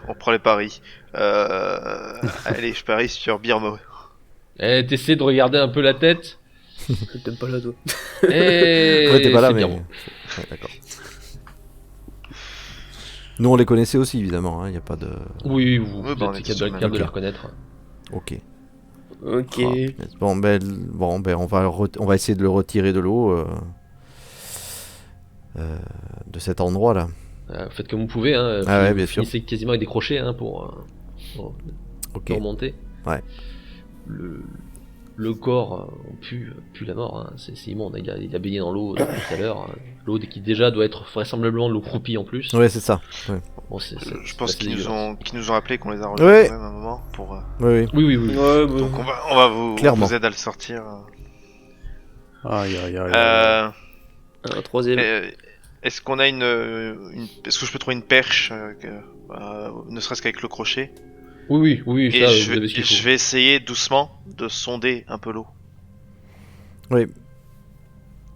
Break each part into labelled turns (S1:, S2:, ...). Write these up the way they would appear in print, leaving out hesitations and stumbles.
S1: On prend les paris. Allez, je parie sur Birmo.
S2: T'essaies de regarder un peu la tête.
S3: T'aimes pas là, toi.
S4: Ouais, t'es pas là,
S2: C'est
S4: mais.
S2: bien.
S4: Ouais, d'accord. Nous, on les connaissait aussi, évidemment. Il n'y a pas de.
S2: Oui, vous
S1: Oui, bah, on
S2: êtes
S1: était sur le
S2: capable de
S1: même
S2: les
S4: Ok.
S2: reconnaître.
S4: Ok.
S3: Ok.
S4: Ah, bon, on va essayer de le retirer de l'eau de cet endroit-là.
S2: Faites comme vous pouvez, hein.
S4: Ah ouais, bien
S2: Vous
S4: sûr.
S2: finissez quasiment avec des crochets hein, pour
S4: Ok.
S2: remonter.
S4: Ouais.
S2: Le corps pue la mort, hein. C'est immonde. Il a baigné dans l'eau depuis tout à l'heure. Hein. L'eau qui déjà doit être vraisemblablement de l'eau croupie en plus.
S4: Ouais, c'est ça. Ouais.
S2: Bon,
S1: Je
S2: c'est
S1: pense
S2: assez
S1: qu'ils
S2: dégueulasse.
S1: nous ont rappelé qu'on les a rejoints
S4: Ouais.
S1: quand même à un moment pour.
S4: Oui, oui.
S2: Oui.
S3: Ouais, bah...
S1: Donc on va on
S4: Clairement.
S1: vous aider à le sortir.
S5: Aïe, aïe, aïe, aïe.
S1: Euh,
S3: Un troisième.
S1: Est-ce qu'on a est-ce que je peux trouver une perche, ne serait-ce qu'avec le crochet?
S2: Oui,
S1: Et
S2: ça,
S1: je
S2: vous avez ce qu'il faut.
S1: vais essayer doucement de sonder un peu l'eau.
S4: Oui.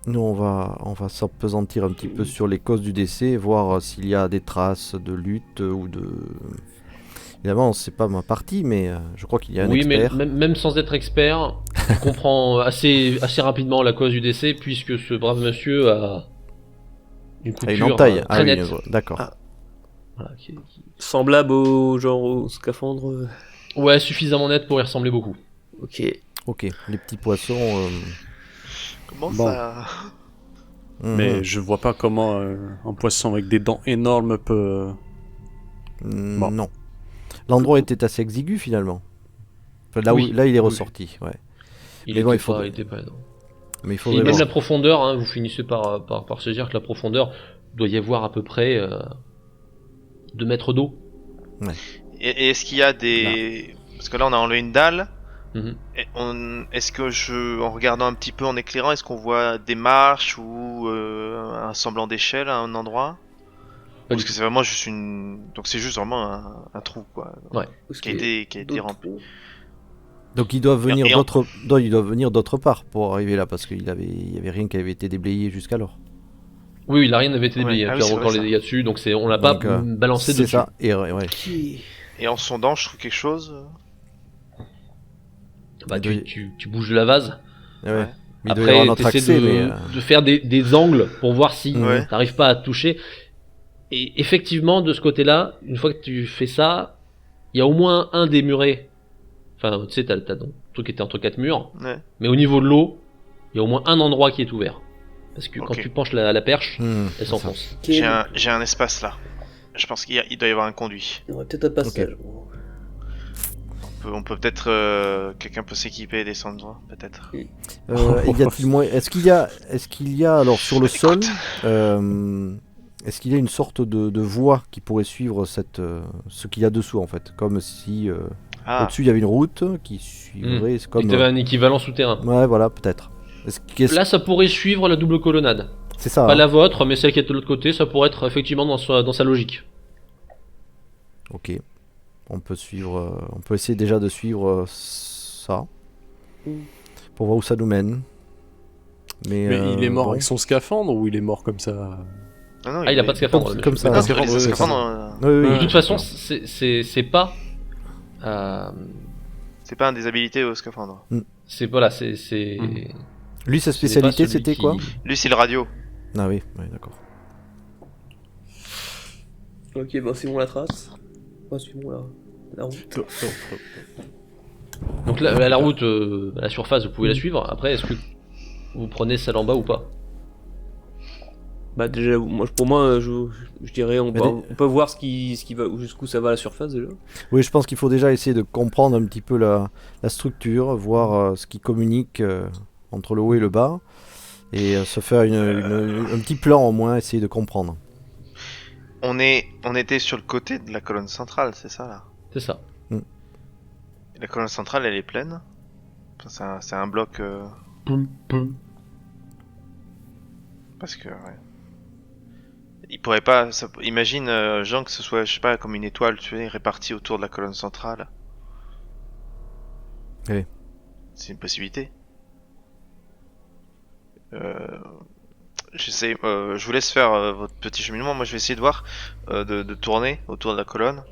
S4: Nous, on va s'appesantir un petit peu sur les causes du décès, voir s'il y a des traces de lutte ou de. Évidemment, c'est pas ma partie, mais je crois qu'il y a un
S2: Oui, mais
S4: expert.
S2: même sans être expert, on comprend assez rapidement la cause du décès, puisque ce brave monsieur a une
S4: Ah, une
S2: couture
S4: entaille.
S2: très
S4: Ah oui,
S2: nette.
S4: d'accord.
S3: Ah.
S2: Voilà,
S3: Semblable au genre au scaphandre.
S2: Ouais, suffisamment nette pour y ressembler beaucoup.
S3: Ok.
S4: Ok. Les petits poissons.
S1: Comment
S5: Bon.
S1: ça?
S5: Mais
S4: mhm.
S5: je vois pas comment un poisson avec des dents énormes peut. Bon.
S4: Non. L'endroit était assez exigu finalement. Enfin,
S2: Oui,
S4: là, il est
S2: oui.
S4: ressorti. Ouais.
S2: Il
S4: Mais
S2: était
S4: bon,
S2: il était pas énorme.
S4: Mais il
S2: Et
S4: faudrait
S2: même
S4: voir.
S2: la profondeur, hein, vous finissez par saisir que la profondeur doit y avoir à peu près 2 mètres d'eau.
S1: Et est-ce qu'il y a des... Parce que là on a enlevé une dalle.
S2: Mhm.
S1: Est-ce que en regardant un petit peu en éclairant, est-ce qu'on voit des marches ou un semblant d'échelle à un endroit?
S2: Pas
S1: Parce
S2: du
S1: que
S2: tout.
S1: c'est vraiment juste donc c'est juste vraiment un trou quoi.
S2: Ouais.
S1: Qui a été rempli.
S4: Donc ils doivent venir
S1: Et en-
S4: ils doivent venir d'autre part pour arriver là parce il y avait rien qui avait été déblayé jusqu'alors.
S2: Oui, la rien n'avait été
S1: Ouais.
S2: déblayé.
S1: Ah
S2: Puis
S1: oui,
S2: il y
S1: c'est
S2: a encore
S1: vrai,
S2: les
S1: ça.
S2: dégâts dessus, donc on l'a pas
S4: Donc,
S2: balancé
S4: c'est
S2: dessus.
S4: ça. Et ouais.
S3: Ok.
S1: Et en sondant, je trouve quelque chose.
S2: Bah,
S4: Il doit y-
S2: tu bouges la vase.
S4: Ouais.
S1: Ouais.
S4: Mais il doit y avoir
S2: Après,
S4: notre
S2: t'essaies
S4: accès, mais
S2: de faire des angles pour voir si
S1: Ouais.
S2: t'arrives pas à toucher. Et effectivement, de ce côté-là, une fois que tu fais ça, il y a au moins un des murets. Enfin, tu sais, t'as donc le truc qui était entre 4 murs.
S1: Ouais.
S2: Mais au niveau de l'eau, il y a au moins un endroit qui est ouvert. Parce que quand
S1: Ok.
S2: tu penches la perche, elle
S4: c'est ça.
S2: s'enfonce.
S3: Ok, donc,
S1: J'ai un espace là. Je pense il doit y avoir un conduit.
S3: il y aurait peut-être un passage.
S1: On peut peut-être quelqu'un peut s'équiper et descendre, peut-être.
S4: Est-ce qu'il y a alors sur le sol, est-ce qu'il y a une sorte de voie qui pourrait suivre ce qu'il y a dessous en fait, comme si
S1: Ah,
S4: au-dessus il y avait une route qui suivrait, c'est
S2: Et
S4: comme
S2: t'avais un équivalent souterrain.
S4: ouais voilà peut-être.
S2: Là, ça pourrait suivre la double colonnade.
S4: C'est ça.
S2: Pas
S4: hein.
S2: la vôtre, mais celle qui est de l'autre côté, ça pourrait être effectivement dans sa logique.
S4: Ok. On peut on peut essayer déjà de suivre ça pour voir où ça nous mène.
S5: Mais il est mort
S4: bon.
S5: avec son scaphandre ou il est mort comme ça?
S1: non,
S2: Ah, il a pas de scaphandre.
S4: comme-
S2: le
S4: comme
S2: monsieur.
S4: ça.
S1: Parce que
S5: Scaphandre,
S1: les
S5: ouais,
S1: scaphandres,
S4: Oui, oui,
S2: De
S5: Ouais.
S2: toute façon,
S4: d'accord.
S2: c'est pas.
S1: c'est pas une des habilités au scaphandre.
S2: C'est voilà, c'est.
S5: Mhm.
S4: Lui sa
S2: ce n'est
S4: spécialité
S2: pas celui
S4: c'était
S2: qui-
S4: quoi?
S1: Lui, c'est le radio.
S4: Ah oui, d'accord.
S3: Ok, bah c'est bon la trace. Bah c'est bon la route.
S2: Donc là, la route, à la surface, vous pouvez la suivre. Après, est-ce que vous prenez celle en bas ou pas?
S3: Bah déjà, pour moi, je dirais
S4: Mais
S3: on peut voir ce qui va, jusqu'où ça va à la surface déjà.
S4: Oui, je pense qu'il faut déjà essayer de comprendre un petit peu la structure, voir ce qui communique entre le haut et le bas, et se faire un petit plan au moins, essayer de comprendre.
S1: On était sur le côté de la colonne centrale, c'est ça là.
S2: C'est ça.
S1: Et la colonne centrale, elle est pleine. Enfin, c'est un bloc. Parce que. Ouais. Il pourrait pas. Imagine, Jean, que ce soit, je sais pas, comme une étoile, tu sais, répartie autour de la colonne centrale.
S4: Oui.
S1: C'est une possibilité. Je vous laisse faire votre petit cheminement. Moi, je vais essayer de voir, de tourner autour de la colonne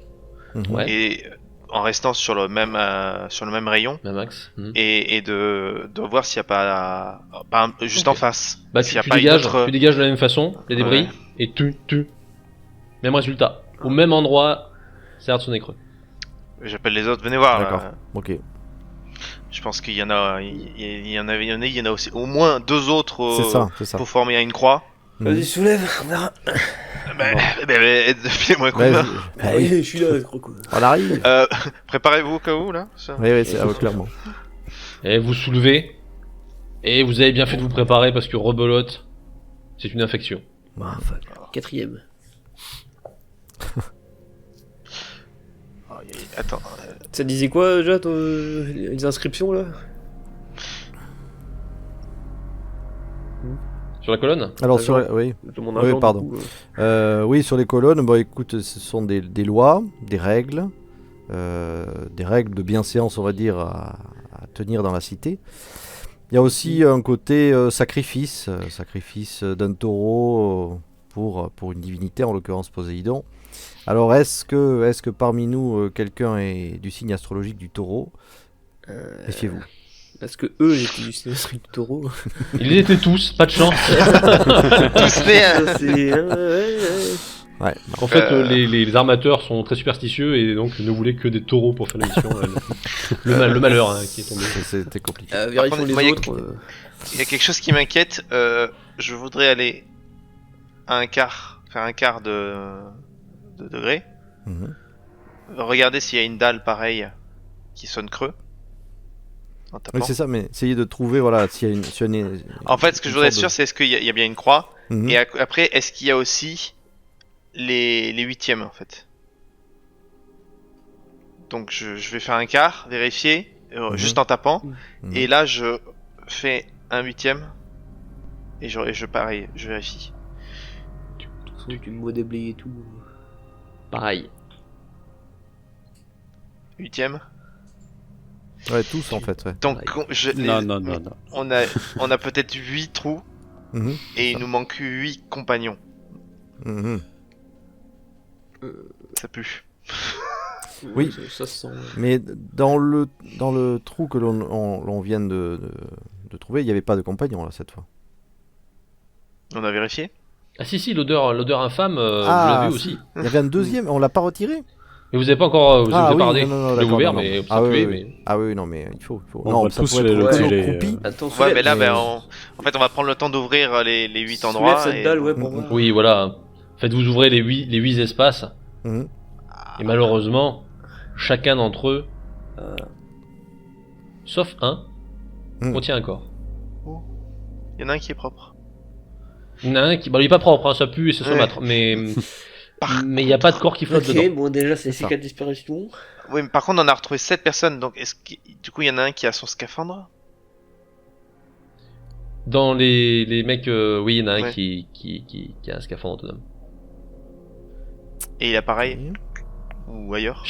S4: Mhm.
S2: Ouais.
S1: et en restant sur le même rayon
S2: Même axe.
S1: et de voir s'il n'y a pas juste en face.
S2: Bah
S1: S'il
S2: tu,
S1: y a
S2: tu
S1: pas une
S2: dégages,
S1: autre-
S2: tu dégages de la même façon les débris
S1: Ouais.
S2: et tu. Même résultat. Au même endroit, ça a l'air de sonner creux.
S1: J'appelle les autres, venez voir.
S4: D'accord.
S1: Là.
S4: Ok.
S1: Je pense qu'il y en a, il y en a aussi au moins 2 autres
S4: C'est ça.
S1: pour former une croix.
S4: Mhm.
S3: Vas-y, soulève, on verra.
S1: Filez-moi un coup de
S4: Ouais,
S1: main.
S4: bah oui,
S3: je suis là, croco.
S4: on arrive.
S1: Préparez-vous au cas où là. Ça.
S4: Oui, clairement.
S2: Et vous soulevez. Et vous avez bien fait de vous préparer parce que rebelote, c'est une infection.
S3: Ah, fuck. 4ème.
S1: Attends.
S3: Ça disait quoi déjà, les inscriptions là?
S2: Sur la colonne?
S4: Alors,
S3: D'accord.
S4: oui.
S3: Mon
S4: Oui,
S3: argent,
S4: pardon.
S3: du coup,
S4: Oui, sur les colonnes, bah écoute, ce sont des lois, des règles de bienséance, on va dire, à tenir dans la cité. Il y a aussi un côté sacrifice d'un taureau pour une divinité, en l'occurrence Poséidon. Alors, est-ce que parmi nous, quelqu'un est du signe astrologique du taureau? Méfiez-vous.
S3: Parce que eux, ils étaient du Sinistri du taureau.
S2: Ils étaient tous, pas de chance.
S1: Tous les.
S3: Ça, c'est.
S4: Ouais,
S2: En fait, les armateurs sont très superstitieux et donc ne voulaient que des taureaux pour faire la mission. Le malheur hein, qui est tombé.
S4: c'était compliqué.
S3: Vérifions
S1: contre,
S3: les
S1: moi, il y a
S3: autres.
S1: Il y a quelque chose qui m'inquiète. Je voudrais aller à faire un quart de degré.
S4: Mhm.
S1: Regardez s'il y a une dalle pareille qui sonne creux. En tapant.
S4: Oui, c'est ça, mais essayez de trouver, voilà, s'il y a
S1: En fait, ce que je voudrais être sûr, c'est est-ce qu'il y a bien une croix.
S4: Mhm.
S1: Et après, est-ce qu'il y a aussi les 8e en fait. Donc je vais faire un quart, vérifier, juste en tapant.
S4: Mhm.
S1: Et là, je fais un 8e. Et je pareil, je vérifie.
S3: Tu me vois déblayer et tout.
S2: Pareil.
S1: 8e.
S4: Ouais, tous en fait, ouais.
S1: Donc
S5: Non.
S1: on a peut-être 8 trous
S4: Mhm.
S1: et il nous manque 8 compagnons.
S4: Mhm.
S1: Ça pue.
S4: Oui.
S3: Ça se sent. Ouais.
S4: Mais dans le trou que l'on vient de trouver, il n'y avait pas de compagnon là cette fois.
S1: On a vérifié.
S2: Ah si, l'odeur infâme, vous l'avez vu aussi.
S4: Il y avait un deuxième, on l'a pas retiré.
S2: Mais vous avez pas encore, vous avez pas regardé.
S4: non,
S2: Je l'ai
S4: d'accord,
S2: ouvert,
S4: non,
S2: mais
S4: non.
S2: ça puait,
S4: oui.
S2: mais...
S4: Ah oui, non, mais il faut.
S5: On
S4: non,
S5: va
S4: ça
S5: tous
S4: pourrait
S5: les
S4: être
S5: retirer,
S4: croupi.
S3: Attends,
S1: Ouais,
S3: soulève,
S1: mais là,
S4: mais-
S1: en fait, on va prendre le temps d'ouvrir les 8
S3: soulève
S1: endroits.
S3: cette
S1: et-
S3: dalle, ouais, pour voir.
S2: Oui, voilà. Faites vous ouvrez les 8 espaces,
S4: Mhm.
S2: et malheureusement, chacun d'entre eux, sauf un,
S4: Mhm.
S2: contient un corps.
S1: Il y en a un qui est propre.
S2: Il y en a un qui, il est pas propre, hein, ça pue et c'est
S1: Ouais.
S2: saumâtre, mais il n'y a pas de corps qui flotte dedans.
S3: Ok, bon, déjà, c'est
S4: C'est ça.
S3: 4 disparitions.
S1: Oui, mais par contre, on a retrouvé 7 personnes. Donc, du coup, il y en a un qui a son scaphandre.
S2: Dans les mecs, oui, il y en a un
S1: Ouais.
S2: qui a un scaphandre autonome.
S1: Et il a pareil. Ou ailleurs.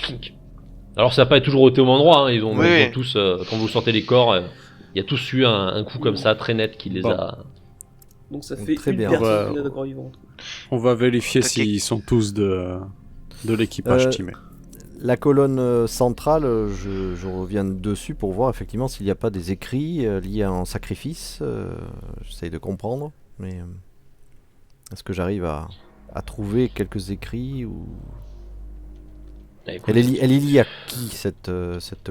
S2: Alors ça n'a pas toujours été au même endroit, hein. ils ont
S1: Oui.
S2: tous, quand vous sortez les corps, il y a tous eu un coup comme ça, très net, qui les
S5: Bon.
S2: a...
S3: Donc ça fait
S4: Très
S3: une
S4: bien.
S3: personne
S5: Ouais.
S3: qui a de corps vivant.
S5: On va vérifier
S1: Ok.
S5: s'ils sont tous de l'équipage timé.
S4: La colonne centrale, je reviens dessus pour voir effectivement s'il n'y a pas des écrits liés à un sacrifice. J'essaye de comprendre, mais est-ce que j'arrive à trouver quelques écrits ou...
S2: Ah, écoute,
S4: Elle est liée à qui cette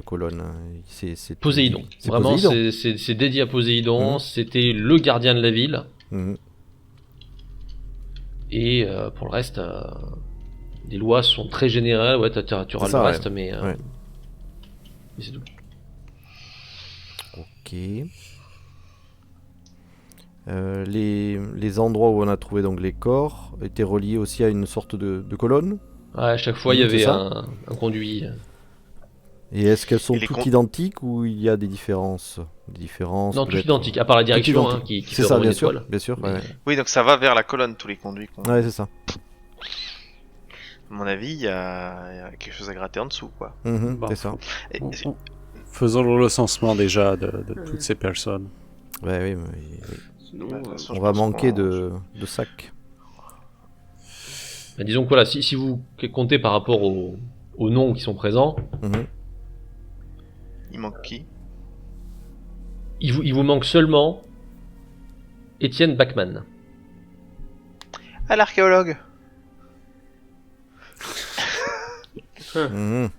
S4: colonne? C'est
S2: Poséidon.
S4: C'est
S2: Vraiment,
S4: Poséidon.
S2: c'est dédié à Poséidon,
S4: Mhm.
S2: c'était le gardien de la ville,
S4: Mhm.
S2: et pour le reste, les lois sont très générales, ouais, tu auras
S4: C'est
S2: le
S4: ça,
S2: reste,
S4: ouais.
S2: mais
S4: Ouais.
S2: c'est tout.
S4: Ok. Les endroits où on a trouvé donc les corps étaient reliés aussi à une sorte de colonne.
S2: Ouais, à chaque fois, il y
S4: Mhm, c'est
S2: avait
S4: ça.
S2: un conduit.
S4: Et est-ce qu'elles sont
S1: Et les
S4: toutes
S1: con-
S4: identiques ou il y a des différences?
S2: Non, tous
S4: peut-être
S2: identiques, à part la direction, hein,
S4: identiques.
S2: qui
S4: C'est
S2: fait
S4: ça,
S2: vraiment une
S4: bien sûr.
S2: étoile.
S4: Bien sûr.
S2: Mais-
S4: Ouais,
S1: Oui, donc ça va vers la colonne, tous les conduits.
S4: ouais c'est ça.
S1: À mon avis, il y a quelque chose à gratter en dessous, quoi.
S4: Mhm,
S5: Bon.
S4: c'est ça.
S1: Et-
S5: Faisons le recensement déjà de toutes ces personnes.
S4: Ouais, oui,
S3: Sinon,
S1: Bah, de toute façon,
S4: on
S1: je
S4: va
S1: pense
S4: manquer
S1: qu'on-
S4: de sacs.
S2: Bah, disons que voilà, si vous comptez par rapport aux aux noms qui sont présents,
S4: Mhm.
S1: Il manque qui?
S2: il vous manque seulement Étienne Bachmann.
S1: Ah, l'archéologue.
S4: Mhm.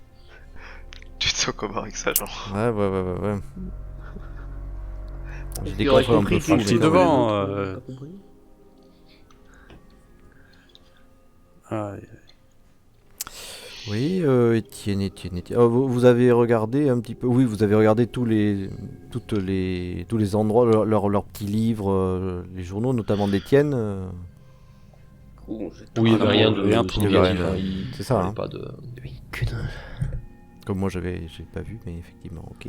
S1: Tu te sens comment avec ça, Jean?
S4: Ouais. J'ai des
S3: Il aurait
S4: contrôles un peu
S3: compris
S4: fous.
S3: que
S5: Petit
S4: mais
S3: les
S4: quand
S5: devant,
S3: autres, pas compris.
S5: Ah,
S4: même. Oui, Étienne. Oh, vous avez regardé un petit peu. Oui, vous avez regardé tous les endroits, leurs petits livres, les journaux, notamment d'Étienne.
S3: Bon, j'ai
S2: Oui, il n'y avait rien de
S5: rien
S2: significatif.
S4: trouvé.
S2: Hein, il
S4: C'est ça,
S2: parlait
S4: hein.
S2: pas de...
S3: Oui, que dalle.
S4: Comme moi, j'ai pas vu, mais effectivement, ok.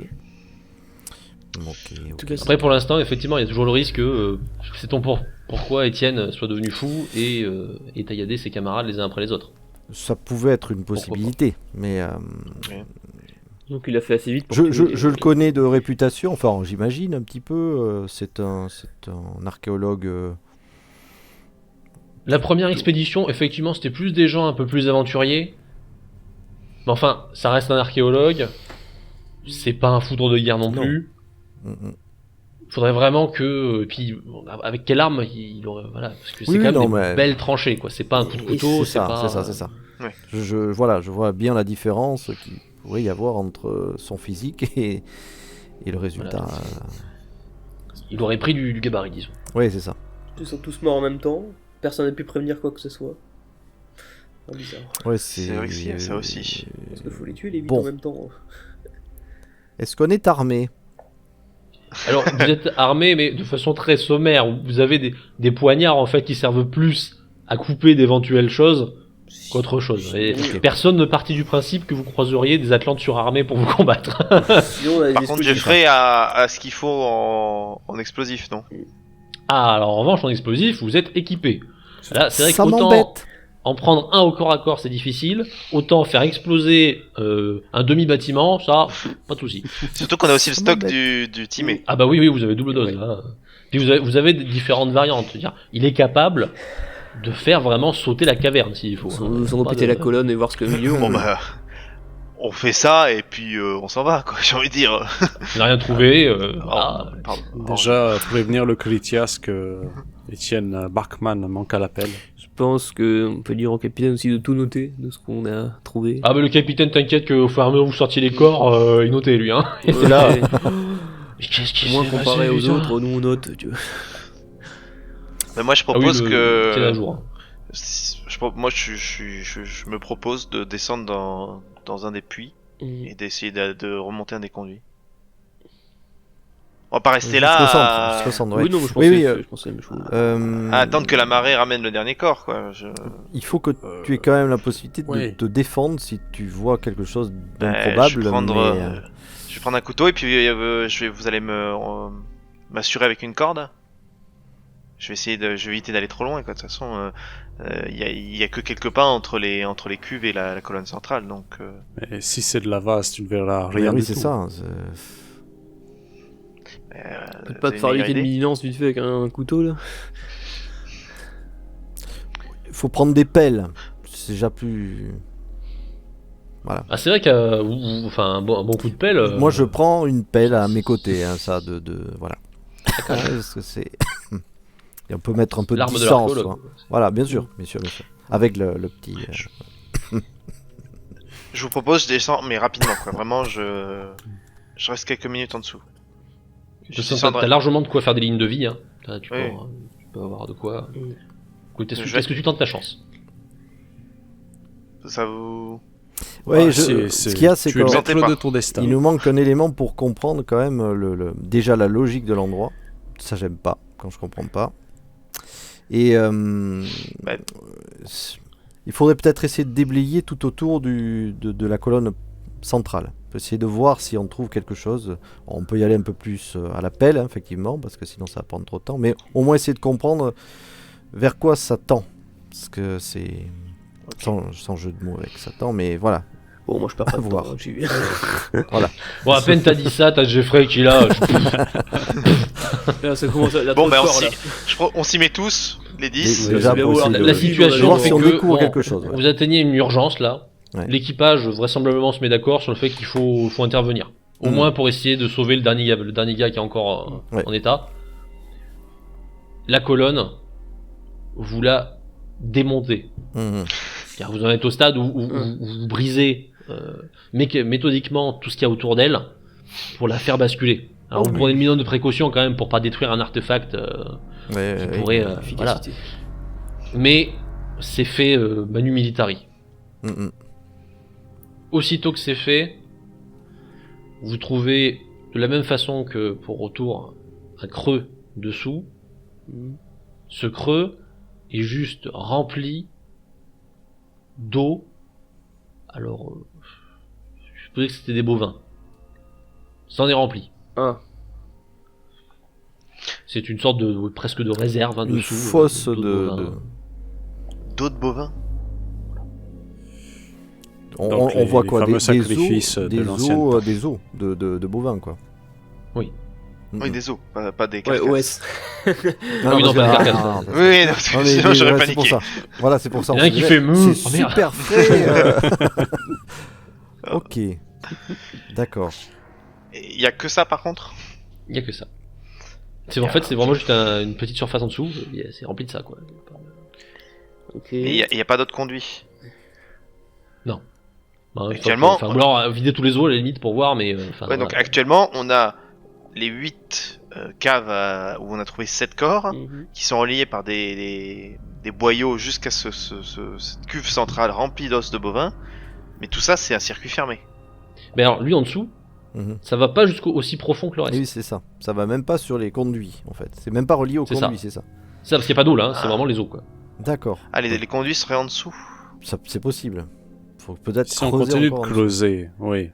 S3: tout cas,
S2: Après, pour l'instant, effectivement, il y a toujours le risque que sait-on pourquoi Étienne soit devenu fou et tailladé ses camarades les uns après les autres.
S4: Ça pouvait être une possibilité, mais
S3: Donc il a fait assez vite pour
S4: je le connais de réputation, enfin j'imagine un petit peu, c'est un archéologue.
S2: La première expédition, effectivement, c'était plus des gens un peu plus aventuriers. Mais enfin, ça reste un archéologue. C'est pas un foudre de guerre non
S4: Non.
S2: plus.
S4: Mm.
S2: Faudrait vraiment que... Et puis, bon, avec quelle arme il aurait... Voilà, parce que c'est
S4: Oui,
S2: quand même
S4: non,
S2: des
S4: mais-
S2: belles tranchées, quoi. C'est pas un coup de couteau,
S4: C'est
S2: pas...
S4: ça.
S1: Ouais.
S4: Je vois bien la différence qu'il pourrait y avoir entre son physique et le résultat.
S2: Il aurait pris du gabarit, disons.
S4: Oui, c'est ça.
S3: Ils sont tous morts en même temps, personne n'a pu prévenir quoi que ce soit. Ah, bizarre.
S4: Ouais,
S1: C'est vrai qu'il y a ça aussi.
S3: Parce qu'il faut les tuer les 8
S4: Bon.
S3: en même temps.
S4: Est-ce qu'on est armé?
S2: Alors, vous êtes armé, mais de façon très sommaire. Vous avez des poignards, en fait, qui servent plus à couper d'éventuelles choses qu'autre chose. Et
S3: Ok.
S2: personne ne partit du principe que vous croiseriez des Atlantes surarmés pour vous combattre.
S3: Sinon, on a des
S1: Par contre,
S3: explosifs.
S1: Geoffrey a ce qu'il faut en explosif, non?
S2: Ah, alors en revanche, en explosif, vous êtes équipé. Là, c'est vrai
S4: Ça
S2: qu'autant
S4: m'embête.
S2: en prendre un au corps à corps, c'est difficile. Autant faire exploser un demi-bâtiment, ça, pas de souci.
S1: Surtout qu'on a aussi le
S4: Ça
S1: stock
S4: m'embête.
S1: du teamé.
S2: Ah bah oui, vous avez double dose. Là. Puis vous avez des différentes variantes. C'est-à-dire, il est capable de faire vraiment sauter la caverne s'il faut.
S3: Sans
S2: Pas
S3: péter
S2: de-
S3: la colonne et voir ce qu'il y a au milieu.
S1: Bon bah, on fait ça et puis on s'en va, quoi, j'ai envie de dire.
S2: Il n'a rien trouvé.
S1: Oh, pardon.
S5: déjà, prévenir le Critias que Étienne Bachmann manque à l'appel.
S3: Je pense qu'on peut dire au capitaine aussi de tout noter de ce qu'on a trouvé.
S2: Ah bah le capitaine, t'inquiète qu'au fur et à mesure que vous sortiez les corps, il notait lui. Hein. Et c'est là.
S3: Ouais.
S2: Mais qu'est-ce qui
S3: Au moins
S2: s'est
S3: comparé
S2: passé,
S3: aux
S2: putain
S3: autres, nous on note. Tu vois.
S1: Mais moi je
S2: Ah oui,
S1: propose
S2: c'est à
S1: que.
S2: jour. Hein.
S1: Moi je me propose de descendre dans un des puits et d'essayer de remonter un des conduits. On va pas rester là
S4: Jusqu'au centre, ouais.
S3: Oui, non, mais je
S4: Oui,
S3: pensais,
S4: oui,
S3: je pensais la même chose.
S1: à attendre que la marée ramène le dernier corps, quoi.
S4: Il faut que tu aies quand même la possibilité de
S5: ouais.
S4: te défendre si tu vois quelque chose
S1: Je
S4: d'improbable.
S1: vais prendre,
S4: mais,
S1: je vais prendre un couteau et puis vous allez m'assurer avec une corde. Je vais éviter d'aller trop loin, quoi. De toute façon, il y a que quelques pas entre les cuves et la colonne centrale, donc.
S5: Mais si c'est de la vase, tu ne verras
S4: mais
S5: rien
S4: oui,
S5: du
S4: c'est
S5: tout.
S4: ça.
S3: Peut pas te fabriquer une mini-lance vite fait avec un couteau là.
S4: Il faut prendre des pelles. C'est déjà plus. Voilà.
S2: Ah c'est vrai qu'un bon coup de pelle.
S4: Moi, je prends une pelle à mes côtés, hein, ça, voilà.
S2: D'accord.
S4: Ouais, parce que c'est. Et on peut mettre un peu de
S2: l'arme de
S4: distance.
S2: l'archéologue.
S4: quoi. Voilà, bien sûr. Avec le petit.
S1: Je vous propose, je descends, mais rapidement, quoi. Vraiment, je reste quelques minutes en dessous.
S2: De toute façon, t'as largement de quoi faire des lignes de vie. Hein. Là, tu
S1: Oui.
S2: peux avoir de quoi. Écoute,
S1: Je vais-
S2: est-ce que tu tentes ta chance?
S1: Ça vous.
S4: Ouais,
S5: Ah,
S4: ce qu'il y a, c'est
S5: tu es le
S4: qu'il
S1: Sentez
S5: maître
S1: pas.
S5: de ton destin.
S4: nous manque un élément pour comprendre quand même déjà la logique de l'endroit. Ça, j'aime pas quand je comprends pas. Et
S1: Bah.
S4: il faudrait peut-être essayer de déblayer tout autour de la colonne centrale. On peut essayer de voir si on trouve quelque chose. On peut y aller un peu plus à la pelle, hein, effectivement, parce que sinon ça va prendre trop de temps. Mais au moins essayer de comprendre vers quoi ça tend. Parce que c'est... Sans jeu de mots avec ça tend, mais voilà.
S3: Bon, moi je perds pas de
S4: voir.
S3: temps. J'y vais.
S2: Bon, à peine t'as dit ça, t'as Geoffrey qui est là.
S3: Là, ça commence à la
S1: Bon,
S3: trop
S1: bah,
S3: fort, là.
S1: on s'y met tous, les 10.
S4: Déjà,
S3: bien
S4: pour
S3: vouloir
S4: essayer
S3: la-
S4: de-
S3: la
S2: situation
S4: de voir
S2: fait
S4: si on
S2: que
S4: découvre
S2: bon,
S4: quelque chose. ouais.
S2: vous atteignez une urgence là.
S4: Ouais.
S2: l'équipage vraisemblablement se met d'accord sur le fait qu'il faut intervenir. Au
S4: Mhm.
S2: moins pour essayer de sauver le dernier gars qui est encore
S4: Ouais.
S2: en état. La colonne, vous la démontez.
S4: Mhm.
S2: Car vous en êtes au stade où vous brisez méthodiquement tout ce qu'il y a autour d'elle pour la faire basculer. Alors vous prenez le minimum de précaution quand même pour pas détruire un artefact
S4: Ouais,
S2: qui
S4: ouais,
S2: pourrait...
S4: ouais.
S2: voilà.
S3: Efficacité.
S2: Mais c'est fait manu militari.
S4: Mhm.
S2: Aussitôt que c'est fait, vous trouvez de la même façon que pour retour un creux dessous. Ce creux est juste rempli d'eau. Alors, je supposais que c'était des bovins. C'en est rempli.
S3: Ah,
S2: C'est une sorte de presque de réserve
S4: Une
S2: dessous.
S4: fosse
S2: d'eau
S4: de.
S2: bovin.
S1: D'autres bovins.
S5: Donc,
S4: On voit
S5: les
S4: quoi
S5: fameux
S4: des
S5: sacrifices
S4: os,
S5: de l'ancienne
S4: des os de bovins, quoi.
S2: Oui.
S1: Oui, des os, pas des
S3: ouais,
S1: carcasses.
S3: OS.
S2: Ah oui, non, pas des carcasses.
S4: parce que-
S1: Oui, non,
S4: Non, mais-
S1: sinon
S4: mais
S1: j'aurais
S4: ouais, c'est pour
S1: paniqué.
S4: ça. Voilà, c'est pour ça.
S2: Il y
S4: on
S2: en a
S4: se
S2: qui
S4: dirait,
S2: fait mou.
S4: C'est
S2: Oh, merde.
S4: super frais. Ok. D'accord.
S1: Il y a que ça par contre.
S2: Il y a que ça. En fait, c'est vraiment juste une petite surface en dessous. C'est rempli de ça, quoi.
S3: Ok.
S1: Et il y a pas d'autres conduits.
S2: Bah,
S1: Actuellement-
S2: Enfin, ou alors vider tous les os à la limite pour voir, mais. Enfin,
S1: Ouais, donc
S2: voilà.
S1: actuellement on a les 8 caves où on a trouvé 7 corps
S3: Mhm.
S1: qui sont reliés par des boyaux jusqu'à cette cuve centrale remplie d'os de bovins. Mais tout ça c'est un circuit fermé.
S2: Mais alors, lui en dessous,
S4: Mhm.
S2: ça va pas jusqu'au aussi profond que le reste.
S4: Oui, c'est ça. Ça va même pas sur les conduits, en fait. C'est même pas relié aux
S2: C'est ça.
S4: conduits, c'est ça.
S2: Ça, parce qu'il n'y a pas d'eau là, hein, c'est
S1: Ah.
S2: vraiment les os, quoi.
S4: D'accord.
S1: Ah, les conduits seraient en dessous.
S4: Ça, c'est possible. Faut peut-être
S5: Si on
S4: creuser
S5: continue de
S4: encore en dessous.
S5: creuser, oui.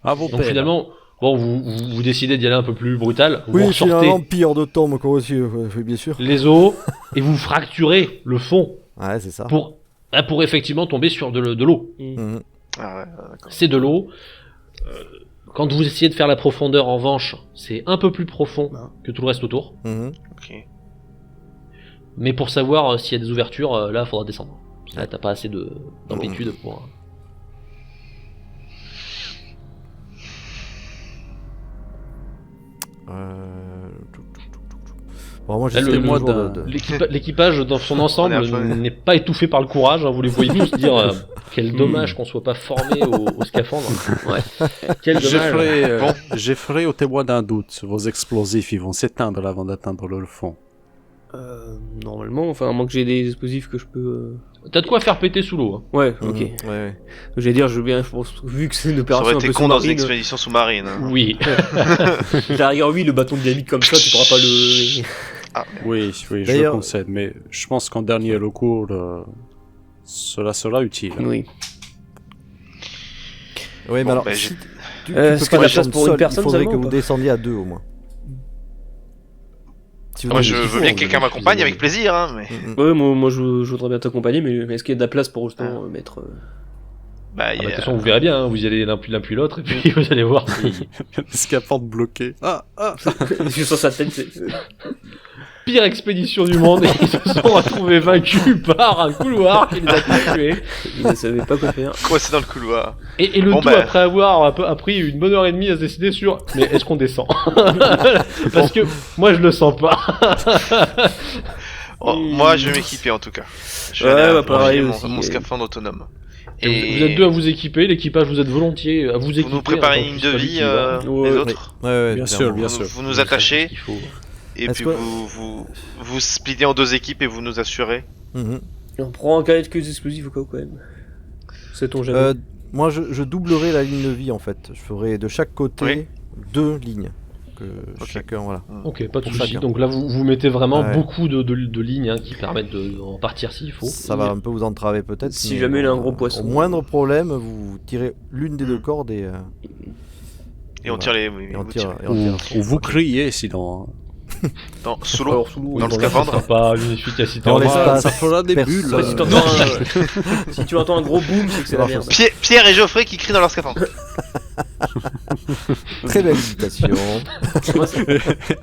S5: Ah bon,
S2: Donc finalement, bon, vous décidez d'y aller un peu plus brutal. Vous
S4: Oui,
S2: ressortez
S4: finalement, pire de tombe, quoi aussi, oui, bien sûr.
S2: les os et vous fracturez le fond
S4: Ouais, c'est ça.
S2: pour effectivement tomber sur de l'eau.
S4: Mhm.
S1: Ah ouais, d'accord.
S2: C'est de l'eau. Quand vous essayez de faire la profondeur, en revanche, c'est un peu plus profond
S3: Ah.
S2: que tout le reste autour.
S4: Mhm.
S1: Ok.
S2: Mais pour savoir s'il y a des ouvertures, là, il faudra descendre. Là, t'as pas assez d'amplitude pour.
S4: Bon, moi,
S2: Là,
S4: j'essaie
S5: moi
S4: toujours
S5: d'un-
S4: de-
S2: L'équipage dans son ensemble
S1: On est à fond.
S2: n'est pas étouffé par le courage. Hein, vous les voyez tous dire quel dommage qu'on soit pas formé au scaphandre. Ouais. Quel dommage.
S5: J'effraie au témoin d'un doute. Vos explosifs, ils vont s'éteindre avant d'atteindre le fond.
S3: Normalement, enfin, à moins que j'ai des explosifs que je peux.
S2: T'as de quoi faire péter sous l'eau. Hein.
S3: Ouais,
S4: Mhm.
S3: ok.
S4: Ouais.
S3: J'allais dire, je veux bien, je pense, vu que c'est une
S1: Ça
S3: opération
S1: aurait
S3: un
S1: été
S3: peu
S1: con dans une
S3: sous-marine.
S1: expédition sous-marine. Hein.
S2: Oui.
S3: Derrière, oui, le bâton de dynamite comme ça, tu pourras pas le.
S5: Oui, oui, je
S4: D'ailleurs-
S5: concède, mais je pense qu'en dernier recours, cela sera utile.
S3: Oui.
S4: Ouais, mais
S1: Bon,
S4: alors,
S1: bah,
S4: si
S1: j'ai-
S4: tu
S3: Est-ce
S4: peux
S3: qu'il y a
S4: pas
S3: de la place
S4: descendre
S3: pour une
S4: seul,
S3: personne
S4: il faudrait
S3: seulement
S4: que
S3: ou
S4: vous
S3: pas
S4: descendiez à deux au moins. Si vous
S1: Moi
S4: avez
S1: je
S4: ce qu'il
S1: veux
S4: faut,
S1: bien
S4: hein.
S1: que quelqu'un m'accompagne avec plaisir, hein, mais
S4: Mhm.
S3: Ouais, moi je voudrais bien t'accompagner, mais est-ce qu'il y a de la place pour justement mettre.
S1: bah,
S2: Ah,
S1: il
S2: bah,
S1: y
S2: de
S1: a-
S2: toute façon, vous verrez bien. Hein, vous y allez l'un puis l'autre, et puis vous allez voir.
S5: Scaphandre bloqué. Ah,
S3: Juste sur sa tête, c'est.
S2: Pire expédition du monde. Et ils se sont retrouvés vaincus par un couloir qui les a tous tués.
S3: Il ne savait pas quoi faire.
S1: coincé dans le couloir.
S2: Et le
S1: Bon,
S2: tout
S1: bah.
S2: après avoir appris une bonne heure et demie à se décider sur mais est-ce qu'on descend. Parce que moi je le sens pas.
S1: Oh, moi je vais m'équiper en tout cas. Je vais
S3: Ouais,
S1: aller
S3: bah,
S1: approcher
S3: pareil
S1: mon,
S3: aussi.
S1: mon scaphandre autonome.
S2: Vous êtes deux à vous équiper, l'équipage vous êtes volontiers à vous équiper.
S1: Vous nous préparez
S2: hein,
S1: une ligne
S2: tant
S1: de
S2: que c'est
S1: vie,
S2: pas lui qui va.
S3: Ouais,
S1: les
S3: ouais.
S1: autres.
S4: Ouais,
S5: Bien
S4: clairement.
S5: sûr, bien sûr.
S1: Vous nous attachez
S2: Il faut.
S1: et
S4: Est-ce
S1: puis
S4: que-
S1: vous splittez en deux équipes et vous nous assurez.
S4: Mhm.
S3: On prend quelques explosifs au cas où quand même. Sait-on jamais.
S4: Moi, je doublerai la ligne de vie en fait. Je ferai de chaque côté
S1: Oui.
S4: 2 lignes. Que
S1: Ok.
S4: chacun, voilà.
S2: Ok, pas de
S4: Pour
S2: soucis.
S4: chacun.
S2: Donc là vous mettez vraiment
S4: Ouais.
S2: beaucoup de lignes hein, qui permettent d'en partir s'il faut.
S4: Ça va un peu vous entraver peut-être.
S3: Si
S4: mais
S3: jamais il a un gros
S4: au
S3: poisson.
S4: moindre problème, vous tirez l'une des deux cordes et
S1: Et on tire les. oui,
S4: et on
S1: vous
S4: tire.
S1: tirez.
S4: Et on tire.
S5: ou vous criez sinon.
S1: Sous l'eau.
S3: Alors, sous l'eau,
S1: Dans
S3: oui,
S1: le
S3: bon, là,
S1: scaphandre.
S2: Ça sera pas une efficacité
S4: Dans
S2: en
S4: l'espace.
S2: bas.
S5: Ça fera des
S4: Personne.
S5: bulles.
S3: ouais, si, t'entends si tu entends un gros boom, c'est que c'est la
S4: Ça
S3: merde.
S4: marche.
S1: Pierre et Geoffrey qui crient dans leur scaphandre.
S4: Très belle imitation.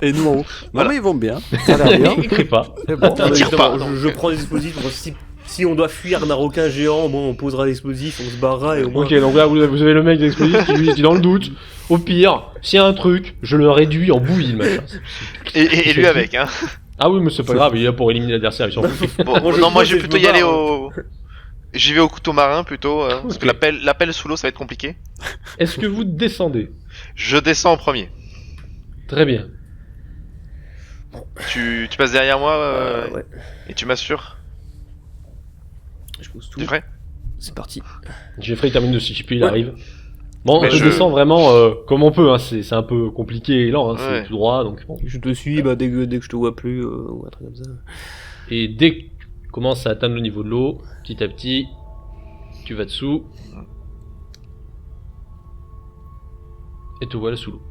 S5: Et nous, en haut. Non,
S1: Voilà.
S5: mais ils vont bien.
S4: Ça a l'air bien.
S2: Écris pas.
S4: C'est bon.
S3: Ah, bah,
S1: Tire
S3: justement,
S1: pas, donc.
S3: je prends des explosifs pour Si on doit fuir d'un requin géant, au moins on posera l'explosif, on se barrera et au moins.
S2: Ok, donc là, vous avez le mec d'explosif qui lui dit dans le doute, au pire, s'il y a un truc, je le réduis en bouillie, le machin.
S1: Et lui avec, hein.
S2: Ah oui, mais c'est pas grave, il est là pour éliminer l'adversaire, il s'en fout.
S1: Bon,
S3: Moi,
S1: non, moi je vais
S3: je
S1: plutôt
S3: me
S1: y aller
S3: barre,
S1: au. J'y vais au couteau marin plutôt, parce que
S2: Ok.
S1: l'appel sous l'eau ça va être compliqué.
S2: Est-ce que vous descendez?
S1: Je descends en premier.
S2: Très bien.
S1: Tu passes derrière moi
S3: Ouais,
S1: et tu m'assures.
S3: je pose tout.
S1: Tu es prêt?
S3: C'est parti.
S2: Jeffrey termine de s'équiper, il
S3: Ouais.
S2: arrive. Bon,
S1: Mais
S2: on
S1: je-
S2: descend vraiment comme on peut, hein. C'est un peu compliqué et lent, hein.
S1: Ouais.
S2: C'est tout droit, donc bon.
S3: Je te suis, bah dès que je te vois plus, ou un truc comme ça.
S2: Et dès que tu commences à atteindre le niveau de l'eau, petit à petit, tu vas dessous. Et te voilà sous l'eau.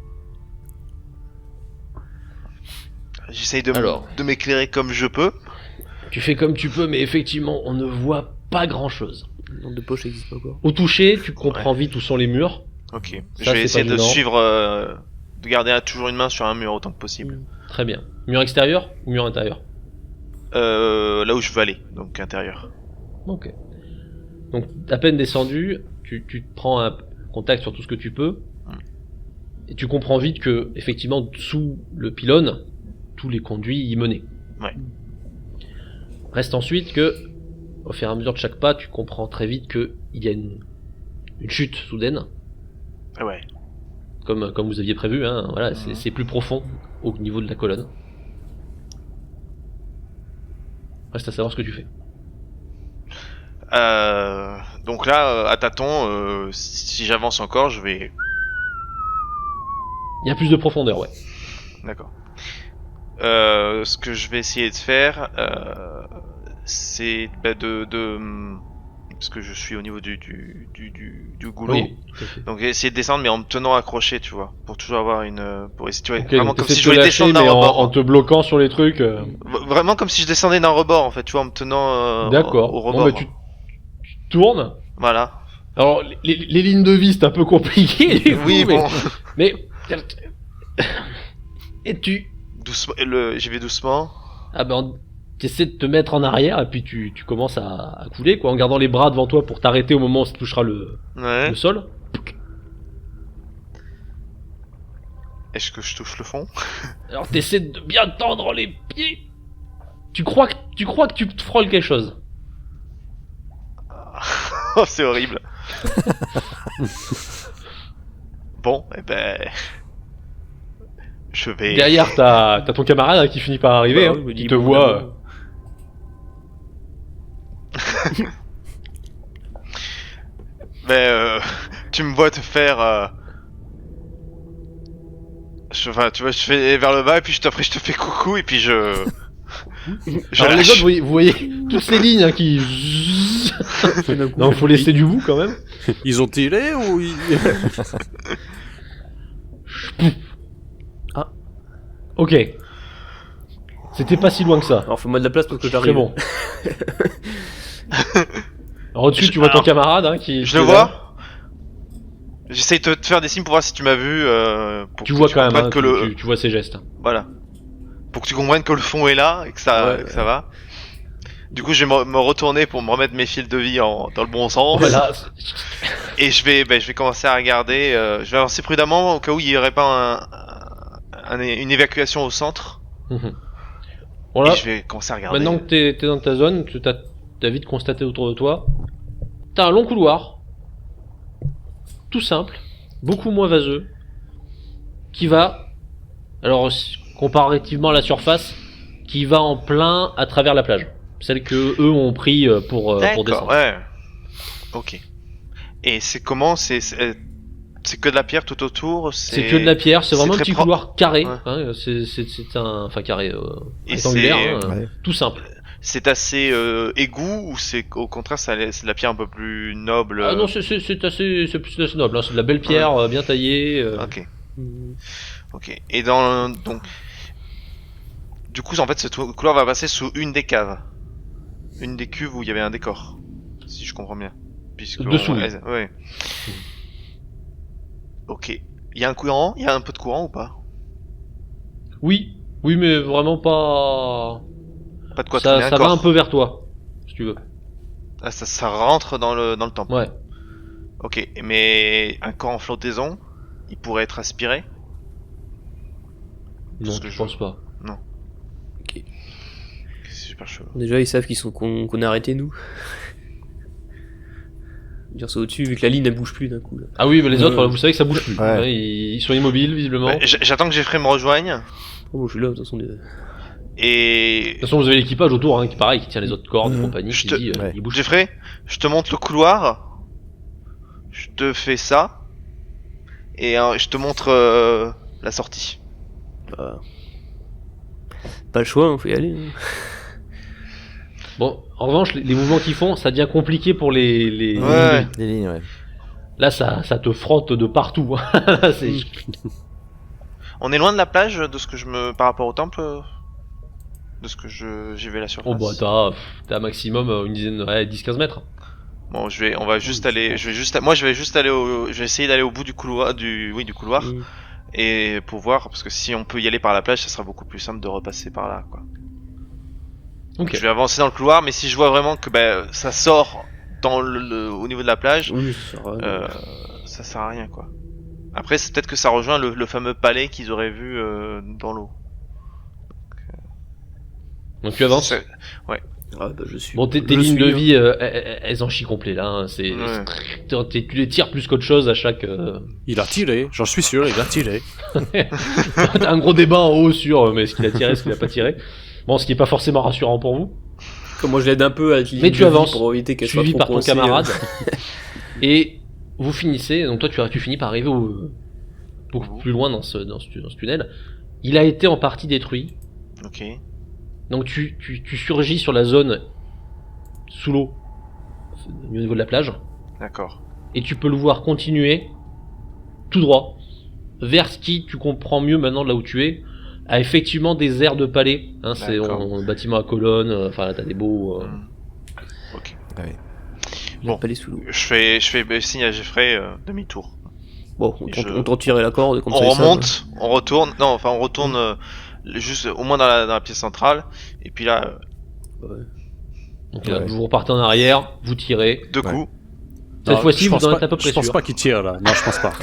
S1: J'essaye
S2: Alors.
S1: de m'éclairer comme je peux.
S2: Tu fais comme tu peux, mais effectivement, on ne voit pas grand chose.
S3: Le nombre de poches n'existe pas encore.
S2: Au toucher, tu comprends vite où sont les murs.
S1: Ok.
S2: Ça,
S1: Je
S2: c'est
S1: vais essayer
S2: pas
S1: de
S2: gênant.
S1: suivre, de garder toujours une main sur un mur autant que possible.
S2: Très bien. Mur extérieur ou mur intérieur?
S1: Là où je veux aller, donc intérieur.
S2: Ok. Donc, à peine descendu, tu te prends un contact sur tout ce que tu peux. Et tu comprends vite que, effectivement, sous le pylône, tous les conduits y menaient.
S1: Ouais.
S2: Reste ensuite que, au fur et à mesure de chaque pas, tu comprends très vite qu'il y a une chute soudaine,
S1: Ah ouais.
S2: comme vous aviez prévu, hein. Voilà, c'est plus profond au niveau de la colonne. Reste à savoir ce que tu fais.
S1: Donc là, à tâtons, si j'avance encore, je vais.
S2: Il y a plus de profondeur, ouais.
S1: D'accord. Ce que je vais essayer de faire, c'est parce que je suis au niveau du goulot.
S2: Oui, tout à fait.
S1: Donc essayer de descendre mais en me tenant accroché, tu vois, pour toujours avoir une, pour essayer, tu vois,
S2: Ok,
S1: vraiment
S2: donc
S1: comme
S2: t'essaies
S1: si
S2: de
S1: je
S2: te
S1: voulais
S2: lâcher,
S1: descendre d'un
S2: mais
S1: rebord.
S2: en te bloquant sur les trucs.
S1: Vraiment comme si je descendais d'un rebord en fait, tu vois, en me tenant
S2: D'accord.
S1: au
S2: Bon,
S1: rebord.
S2: bah, tu tournes.
S1: Voilà.
S2: Alors, les lignes de vie, c'est un peu compliqué, du coup,
S1: Oui, bon.
S2: mais... Et tu...
S1: Doucement, j'y vais doucement.
S2: Ah ben, t'essaies de te mettre en arrière, et puis tu commences à couler, quoi, en gardant les bras devant toi pour t'arrêter au moment où ça touchera le
S1: Ouais.
S2: sol.
S1: Est-ce que je touche le fond?
S2: Alors, t'essaies de bien tendre les pieds. Tu crois que tu te frôles quelque chose.
S1: Oh, c'est horrible. Bon, eh ben, je vais.
S2: Derrière, t'as ton camarade hein, qui finit par arriver,
S3: Bah
S2: hein,
S3: oui, je me dis,
S2: qui te
S3: bon,
S2: voit...
S3: là,
S1: Mais tu me vois te faire. Enfin, tu vois, je fais vers le bas et puis après je te fais coucou et puis je. Je
S2: Alors les
S1: lâche.
S2: autres, vous voyez toutes ces lignes hein, qui...
S3: fait d'un coup.
S2: Non, faut laisser du bout quand même.
S5: Ils ont tiré ou ils...
S2: Ok. C'était pas si loin que ça.
S3: Alors fais-moi de la place parce que
S2: C'est
S3: j'arrive.
S2: bon. Alors au-dessus, tu vois ton
S1: alors,
S2: camarade hein, qui...
S1: Je
S2: qui
S1: le
S2: est là.
S1: vois. J'essaye de te faire des signes pour voir si tu m'as vu. Pour
S2: Tu
S1: que
S2: vois quand même,
S1: comprennes
S2: hein,
S1: que le.
S2: tu vois ses gestes.
S1: Voilà. Pour que tu comprennes que le fond est là et que ça,
S3: Ouais.
S1: que ça va. Du coup, je vais me retourner pour me remettre mes fils de vie dans le bon sens.
S2: Voilà.
S1: Et je vais commencer à regarder. Je vais avancer prudemment au cas où il n'y aurait pas une évacuation au centre.
S2: Voilà.
S1: Et je vais commencer à regarder.
S2: Maintenant que t'es dans ta zone, t'as vite constaté autour de toi. T'as un long couloir. Tout simple. Beaucoup moins vaseux. Qui va... Alors, comparativement à la surface, qui va en plein à travers la plage. Celle que eux ont pris pour
S1: D'accord,
S2: descendre.
S1: ouais. Ok. Et c'est comment c'est que de la pierre tout autour.
S2: C'est que de la pierre, c'est vraiment un
S1: très
S2: petit
S1: propre.
S2: couloir carré.
S1: Ouais.
S2: Hein, c'est un... Enfin carré,
S1: Et
S2: rectangulaire,
S1: c'est-
S2: hein,
S4: Ouais.
S2: tout simple.
S1: C'est assez aigu ou c'est au contraire c'est de la pierre un peu plus noble.
S2: Ah non, c'est assez noble, hein, c'est de la belle pierre, bien taillée.
S1: Ok.
S3: Mhm.
S1: Ok. Et donc du coup en fait ce couloir va passer sous une des caves, une des cuves où il y avait un décor, si je comprends bien. Puisque
S2: Dessous, oui.
S1: ouais. Ok. Il y a un courant, il y a un peu de courant ou pas?
S2: Oui, mais vraiment pas...
S1: Pas de quoi
S2: Ça
S1: tourner un
S2: va
S1: corps.
S2: un peu vers toi, si tu veux.
S1: Ah, ça rentre dans le temple.
S2: Ouais.
S1: Ok, mais un corps en flottaison, il pourrait être aspiré.
S2: Non,
S1: Ce que
S2: je
S1: je-
S2: pense pas.
S1: C'est super chelou.
S3: Déjà, ils savent qu'on a arrêté, nous. Dire ça au-dessus, vu que la ligne, elle bouge plus d'un coup. Là.
S2: Ah oui, mais les autres, vous savez que ça bouge plus.
S4: Ouais.
S2: Ouais, ils sont immobiles, visiblement.
S1: Ouais, j'attends que Jeffrey me rejoigne.
S3: Oh, bon, je suis là, de toute façon.
S1: Et
S2: De toute façon, vous avez l'équipage autour, hein, qui pareil, qui tient les autres cordes et
S4: Mhm.
S2: compagnie,
S1: Je
S2: qui
S1: te-
S2: dit,
S4: Ouais.
S2: il bouge.
S1: Jeffrey, je te montre le couloir. Je te fais ça. Et je te montre la sortie.
S3: Bah... Pas le choix, faut y aller. Hein.
S2: Bon, en revanche, les mouvements qu'ils font, ça devient compliqué pour les...
S1: Ouais.
S4: Les lignes, ouais.
S2: Là, ça te frotte de partout. C'est-
S1: On est loin de la plage de ce que je me par rapport au temple. De ce que j'ai vu à la surface.
S2: Oh bah t'as un maximum une dizaine, ouais, 10-15 mètres.
S1: Bon, on va juste aller, moi je vais juste aller je vais essayer d'aller au bout du couloir, du couloir,
S3: Mm.
S1: et pour voir, parce que si on peut y aller par la plage, ça sera beaucoup plus simple de repasser par là, quoi.
S2: Ok.
S1: Je vais avancer dans le couloir, mais si je vois vraiment que ça sort dans au niveau de la plage,
S3: Oui, ça sert à rien.
S1: ça sert à rien, quoi. Après, c'est peut-être que ça rejoint le fameux palais qu'ils auraient vu dans l'eau.
S2: Donc tu avances.
S1: C'est-
S3: Ah, bah, je suis.
S2: Bon, tes
S3: je
S2: lignes de
S3: suis,
S2: vie, elles en chient complet là. Hein.
S1: Ouais.
S2: Tu les tires plus qu'autre chose à chaque.
S5: Il a tiré, j'en suis sûr, il a tiré.
S2: T'as un gros débat en haut sur mais ce qu'il a tiré, ce qu'il a pas tiré. Bon, ce qui est pas forcément rassurant pour vous.
S3: Comme moi, je l'aide un peu avec les
S2: Mais
S3: lignes
S2: tu
S3: de vie
S2: avances,
S3: pour éviter qu'elle soit
S2: Suivi
S3: trop
S2: par ton
S3: coincée,
S2: camarade. Et vous finissez. Donc toi, tu finis par arriver beaucoup plus loin dans ce tunnel. Il a été en partie détruit.
S1: Ok.
S2: Donc tu surgis sur la zone sous l'eau au niveau de la plage
S1: D'accord.
S2: et tu peux le voir continuer tout droit vers ce qui, tu comprends mieux maintenant de là où tu es, a effectivement des aires de palais. Hein, c'est
S1: D'accord.
S2: un bâtiment à colonnes, enfin là t'as des beaux...
S1: Ok.
S4: Ouais.
S3: Bon. Pas les sous l'eau.
S1: Je fais signe à Jeffrey demi-tour.
S3: Bon,
S1: Je-
S3: on t'en tirer la corde, comme
S1: On
S3: ça. ils savent.
S1: remonte, on retourne. Non, enfin on retourne juste au moins dans la pièce centrale. Et puis là,
S3: Ouais.
S2: Donc là,
S4: Ouais.
S2: vous repartez en arrière, vous tirez.
S1: deux
S4: Ouais.
S1: coups.
S2: Cette
S5: Non,
S2: fois-ci,
S5: je
S2: vous
S5: pense
S2: en
S5: pas-
S2: êtes à peu près
S5: Je pense
S2: sûr.
S5: pas qu'il tire là, non je pense pas.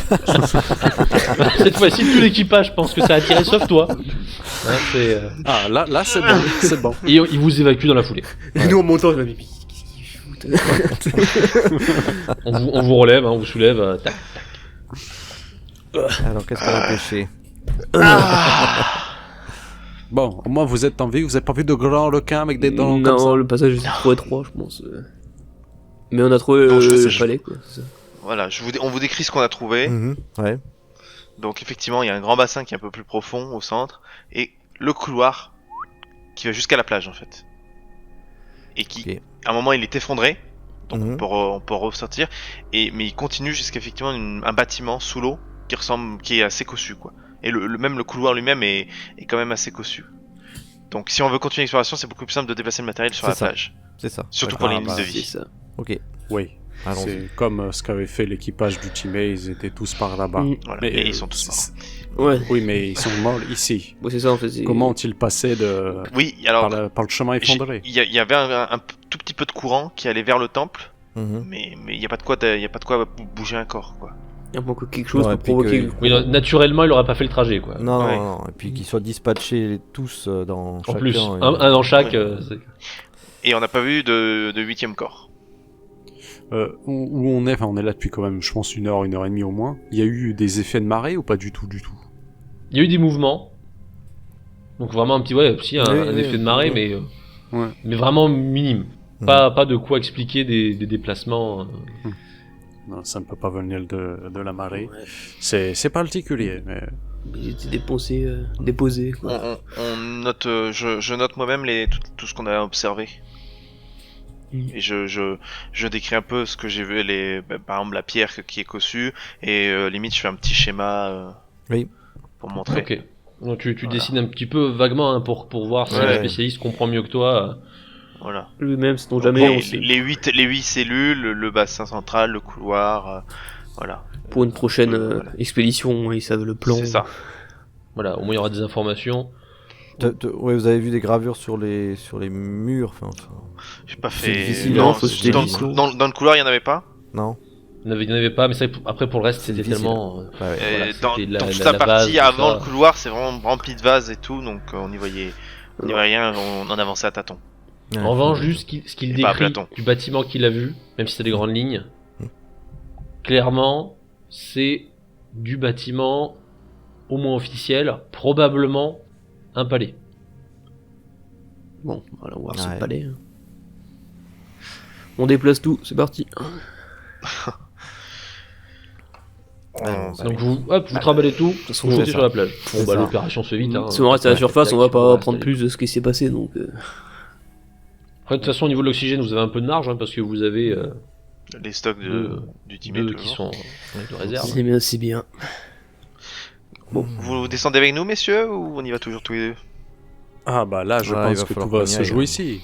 S2: Cette fois-ci, tout l'équipage pense que ça a tiré sauf toi. Hein,
S5: Ah là c'est bon, c'est bon.
S2: Et il vous évacue dans la foulée.
S3: Et nous, en montant, je me dis, mais qu'est-ce qu'ils foutent
S2: On vous relève, hein, on vous soulève. Tac.
S4: Alors, qu'est-ce qu'on a pêché?
S5: Bon, au moins vous êtes en vie, vous avez pas vu de grands requins avec des dents comme ça.
S3: Non, le passage était trop étroit, je pense. Mais on a trouvé
S1: Non, je sais,
S3: le palais, quoi. c'est ça.
S1: Voilà, on vous décrit ce qu'on a trouvé.
S4: Mhm, ouais.
S1: Donc effectivement, il y a un grand bassin qui est un peu plus profond au centre et le couloir qui va jusqu'à la plage en fait. Et qui,
S4: Ok.
S1: à un moment, il est effondré, donc
S4: Mhm.
S1: on peut ressortir. Mais il continue jusqu'à effectivement un bâtiment sous l'eau qui est assez cossu quoi. Et même le couloir lui-même est quand même assez cossu. Donc si on veut continuer l'exploration, c'est beaucoup plus simple de déplacer le matériel sur
S4: C'est
S1: la
S4: ça.
S1: plage.
S4: C'est ça.
S1: Surtout
S4: Ouais.
S1: pour les
S5: Ah,
S1: lignes
S5: bah,
S1: de
S3: C'est
S1: vie.
S3: ça.
S4: Ok.
S5: Oui,
S4: Allons-y.
S5: c'est comme ce qu'avait fait l'équipage du Timé, ils étaient tous par là-bas.
S3: Mm.
S1: Voilà.
S5: Mais
S1: Et ils sont tous morts.
S3: Ouais,
S5: Oui, mais ils sont morts ici.
S3: bon, c'est ça en fait. c'est-
S5: Comment ont-ils passé
S1: Oui, alors
S5: par le chemin effondré?
S1: il y avait un tout petit peu de courant qui allait vers le temple,
S4: Mhm.
S1: mais il y a pas de quoi bouger un corps quoi.
S3: Il manque quelque chose
S4: Ouais,
S3: pour
S4: puis
S3: provoquer.
S4: que-
S2: Oui, naturellement, il aurait pas fait le trajet, quoi.
S4: Non,
S1: Ouais.
S4: non, non. Et puis qu'ils soient dispatchés tous dans
S2: En
S4: chacun.
S2: plus,
S4: et-
S2: un dans chaque.
S1: Ouais. Et on n'a pas vu de 8ème corps.
S5: Où on est, enfin on est là depuis quand même, je pense, 1 heure et demie au moins. Il y a eu des effets de marée ou pas du tout, du tout?
S2: Il y a eu des mouvements. Donc vraiment un petit, ouais, aussi un
S4: Oui,
S2: effet de marée,
S4: oui.
S5: Ouais.
S2: mais vraiment minime.
S4: Mhm.
S2: Pas de quoi expliquer des déplacements.
S5: Non, ça ne peut pas venir de la marée.
S3: Ouais.
S5: C'est particulier, mais...
S3: Ils étaient déposés. Quoi.
S1: On note, je note moi-même tout ce qu'on a observé. Et je décris un peu ce que j'ai vu, par exemple la pierre qui est cossue, et limite je fais un petit schéma
S4: Oui.
S1: pour montrer.
S2: Ok. Donc tu
S1: Voilà.
S2: dessines un petit peu vaguement hein, pour voir si
S1: Ouais.
S2: le spécialiste comprend mieux que toi.
S1: Voilà.
S3: Lui-même, c'est
S1: Donc,
S3: jamais. on
S1: les,
S3: sait.
S1: les 8 cellules, le bassin central, le couloir, voilà.
S3: Pour une prochaine
S1: Voilà.
S3: expédition, ils savent le plan.
S1: C'est ça.
S2: Voilà, au moins il y aura des informations.
S4: Ouais, vous avez vu des gravures sur les murs, enfin,
S1: J'ai pas
S4: C'est
S1: fait.
S4: difficile,
S1: Non,
S3: hein, faut se
S1: dans,
S3: délier.
S1: dans le couloir, il y en avait pas.
S4: non.
S2: Il n'y en avait pas, mais ça, après pour le reste,
S4: C'est
S2: c'était
S4: difficile.
S2: tellement.
S4: Ouais,
S1: Et
S2: voilà,
S1: dans
S2: c'était
S1: toute la
S2: base,
S1: partie
S2: tout
S1: avant
S2: ça.
S1: le couloir, c'est vraiment rempli de vases et tout, donc on y voyait rien, on en avançait à tâtons.
S4: Ouais.
S2: En revanche, juste ce qu'il
S1: Et pas à
S2: décrit
S1: Platon.
S2: du bâtiment qu'il a vu, même si c'est des grandes lignes, clairement, c'est du bâtiment au moins officiel, probablement un palais.
S3: Bon, voilà, on va voir
S4: Ouais.
S3: ce palais. hein. On déplace tout, c'est parti.
S2: Donc vous trimballez tout,
S3: façon,
S2: vous
S4: c'est
S2: montez
S4: ça.
S2: sur la plage.
S4: C'est
S2: Bon bah
S4: ça.
S2: l'opération se fait vite. Hein.
S3: Si on reste à la
S4: Ouais.
S3: surface, on va
S2: On
S3: pas
S2: reste
S3: apprendre
S2: avec-
S3: plus de ce qui s'est passé, donc...
S2: Après, de toute façon, au niveau de l'oxygène, vous avez un peu de marge, hein, parce que vous avez
S1: Les stocks du
S2: deux
S1: teammate
S2: qui
S1: toujours.
S2: sont de réserve.
S3: C'est bien, c'est bien.
S1: Vous descendez avec nous, messieurs, ou on y va toujours tous les deux?
S5: Ah bah là, je
S4: Voilà, il
S5: pense
S4: va
S5: que
S4: falloir
S5: tout va
S4: qu'on y
S5: se
S4: aille,
S5: jouer
S4: hein.
S5: ici.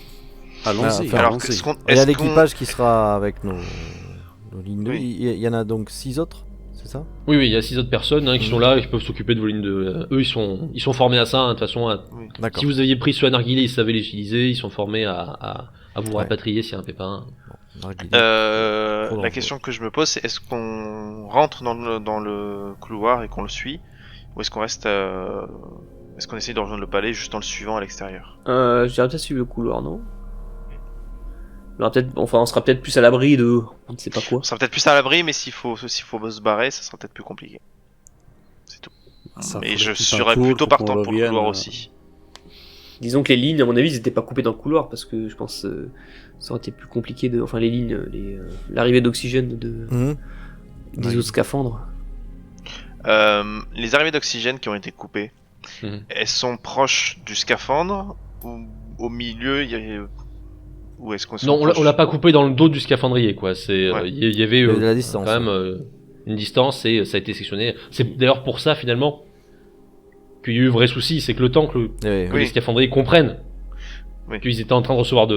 S4: Ah,
S5: Allons-y,
S4: enfin,
S1: Alors,
S5: allons-y.
S1: est-ce qu'on.
S4: Il y a
S1: est-ce
S4: l'équipage qui sera avec nos lignes de...
S1: Oui.
S4: Il y en a donc 6 autres, c'est ça?
S2: Oui, il y a 6 autres personnes qui sont là et qui peuvent s'occuper de vos lignes de. Eux, ils sont formés à ça, hein, de toute façon.
S4: D'accord.
S2: Si vous aviez pris ceux à narguilé, ils savaient les utiliser, ils sont formés à vous
S4: Ouais.
S2: rapatrier s'il y a un pépin.
S4: Narguilé.
S1: Trop
S4: Trop
S1: la
S4: dangereux.
S1: question que je me pose, c'est est-ce qu'on rentre dans le couloir et qu'on le suit, ou est-ce qu'on reste, est-ce qu'on essaye de rejoindre le palais juste en le suivant à l'extérieur?
S3: Je dirais peut-être suivre le couloir, non? On sera peut-être plus à l'abri de... On ne sait pas quoi.
S1: On sera peut-être plus à l'abri, mais s'il faut se barrer, ça sera peut-être plus compliqué. C'est tout.
S5: Ça
S1: Mais
S5: ferait
S1: je
S5: tout un
S1: serais
S5: tour
S1: plutôt
S5: pour qu'on
S1: partant pour le
S5: revienne,
S1: couloir aussi.
S3: Disons que les lignes, à mon avis, ils étaient pas coupés dans le couloir, parce que je pense ça aurait été plus compliqué de... Enfin, les lignes, l'arrivée d'oxygène
S4: Mhm.
S3: des
S4: Ouais.
S3: autres scaphandres.
S1: Les arrivées d'oxygène qui ont été coupées,
S2: Mhm.
S1: elles sont proches du scaphandre ou au milieu il y a... Ou est-ce qu'on
S2: Non, on l'a pas coupé dans le dos du scaphandrier, quoi. C'est,
S1: Ouais.
S2: il y avait
S4: Il y a de la distance,
S2: quand même une distance et ça a été sectionné. C'est d'ailleurs pour ça finalement qu'il y a eu vrai souci, c'est que le temps que,
S4: Eh
S2: que
S4: oui.
S2: les scaphandriers comprennent
S1: Oui.
S2: qu'ils étaient en train de recevoir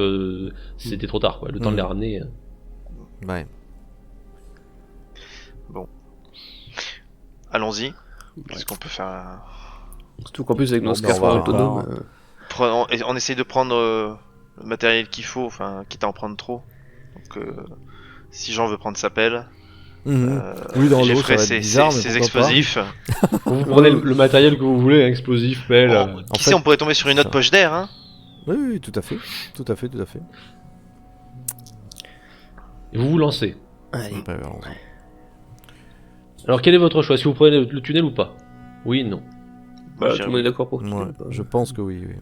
S2: c'était trop tard, quoi. Le temps de les
S4: Mhm.
S2: ramener.
S4: Ouais.
S1: Allons-y. Qu'est-ce qu'on peut faire?
S3: Surtout qu'en plus, avec nos
S4: Bon, ben, on
S3: scaphandres
S4: va-
S3: autonomes...
S1: On essaye de prendre le matériel qu'il faut, enfin, quitte à en prendre trop. Donc, si Jean veut prendre sa pelle,
S4: Mhm. Oui, dans
S1: j'ai
S4: l'eau, ça
S1: ferai
S4: va être
S1: ses
S4: bizarre, mais
S1: ses
S4: pourquoi pas.
S1: explosifs.
S2: Vous prenez le matériel que vous voulez, hein, explosif, pelle.
S1: Bon, qui sait, on pourrait tomber sur une autre
S4: ça.
S1: poche d'air, hein.
S4: Oui, oui, tout à fait. Tout à fait, tout à fait.
S2: Et vous vous lancez.
S3: Allez.
S4: Ouais, allons-y.
S2: Alors quel est votre choix? Si vous prenez le tunnel ou pas? Oui, non.
S3: Bah,
S1: J'irai-
S3: tout le monde est d'accord pour tout.
S4: Ouais, je pense que oui. Oui.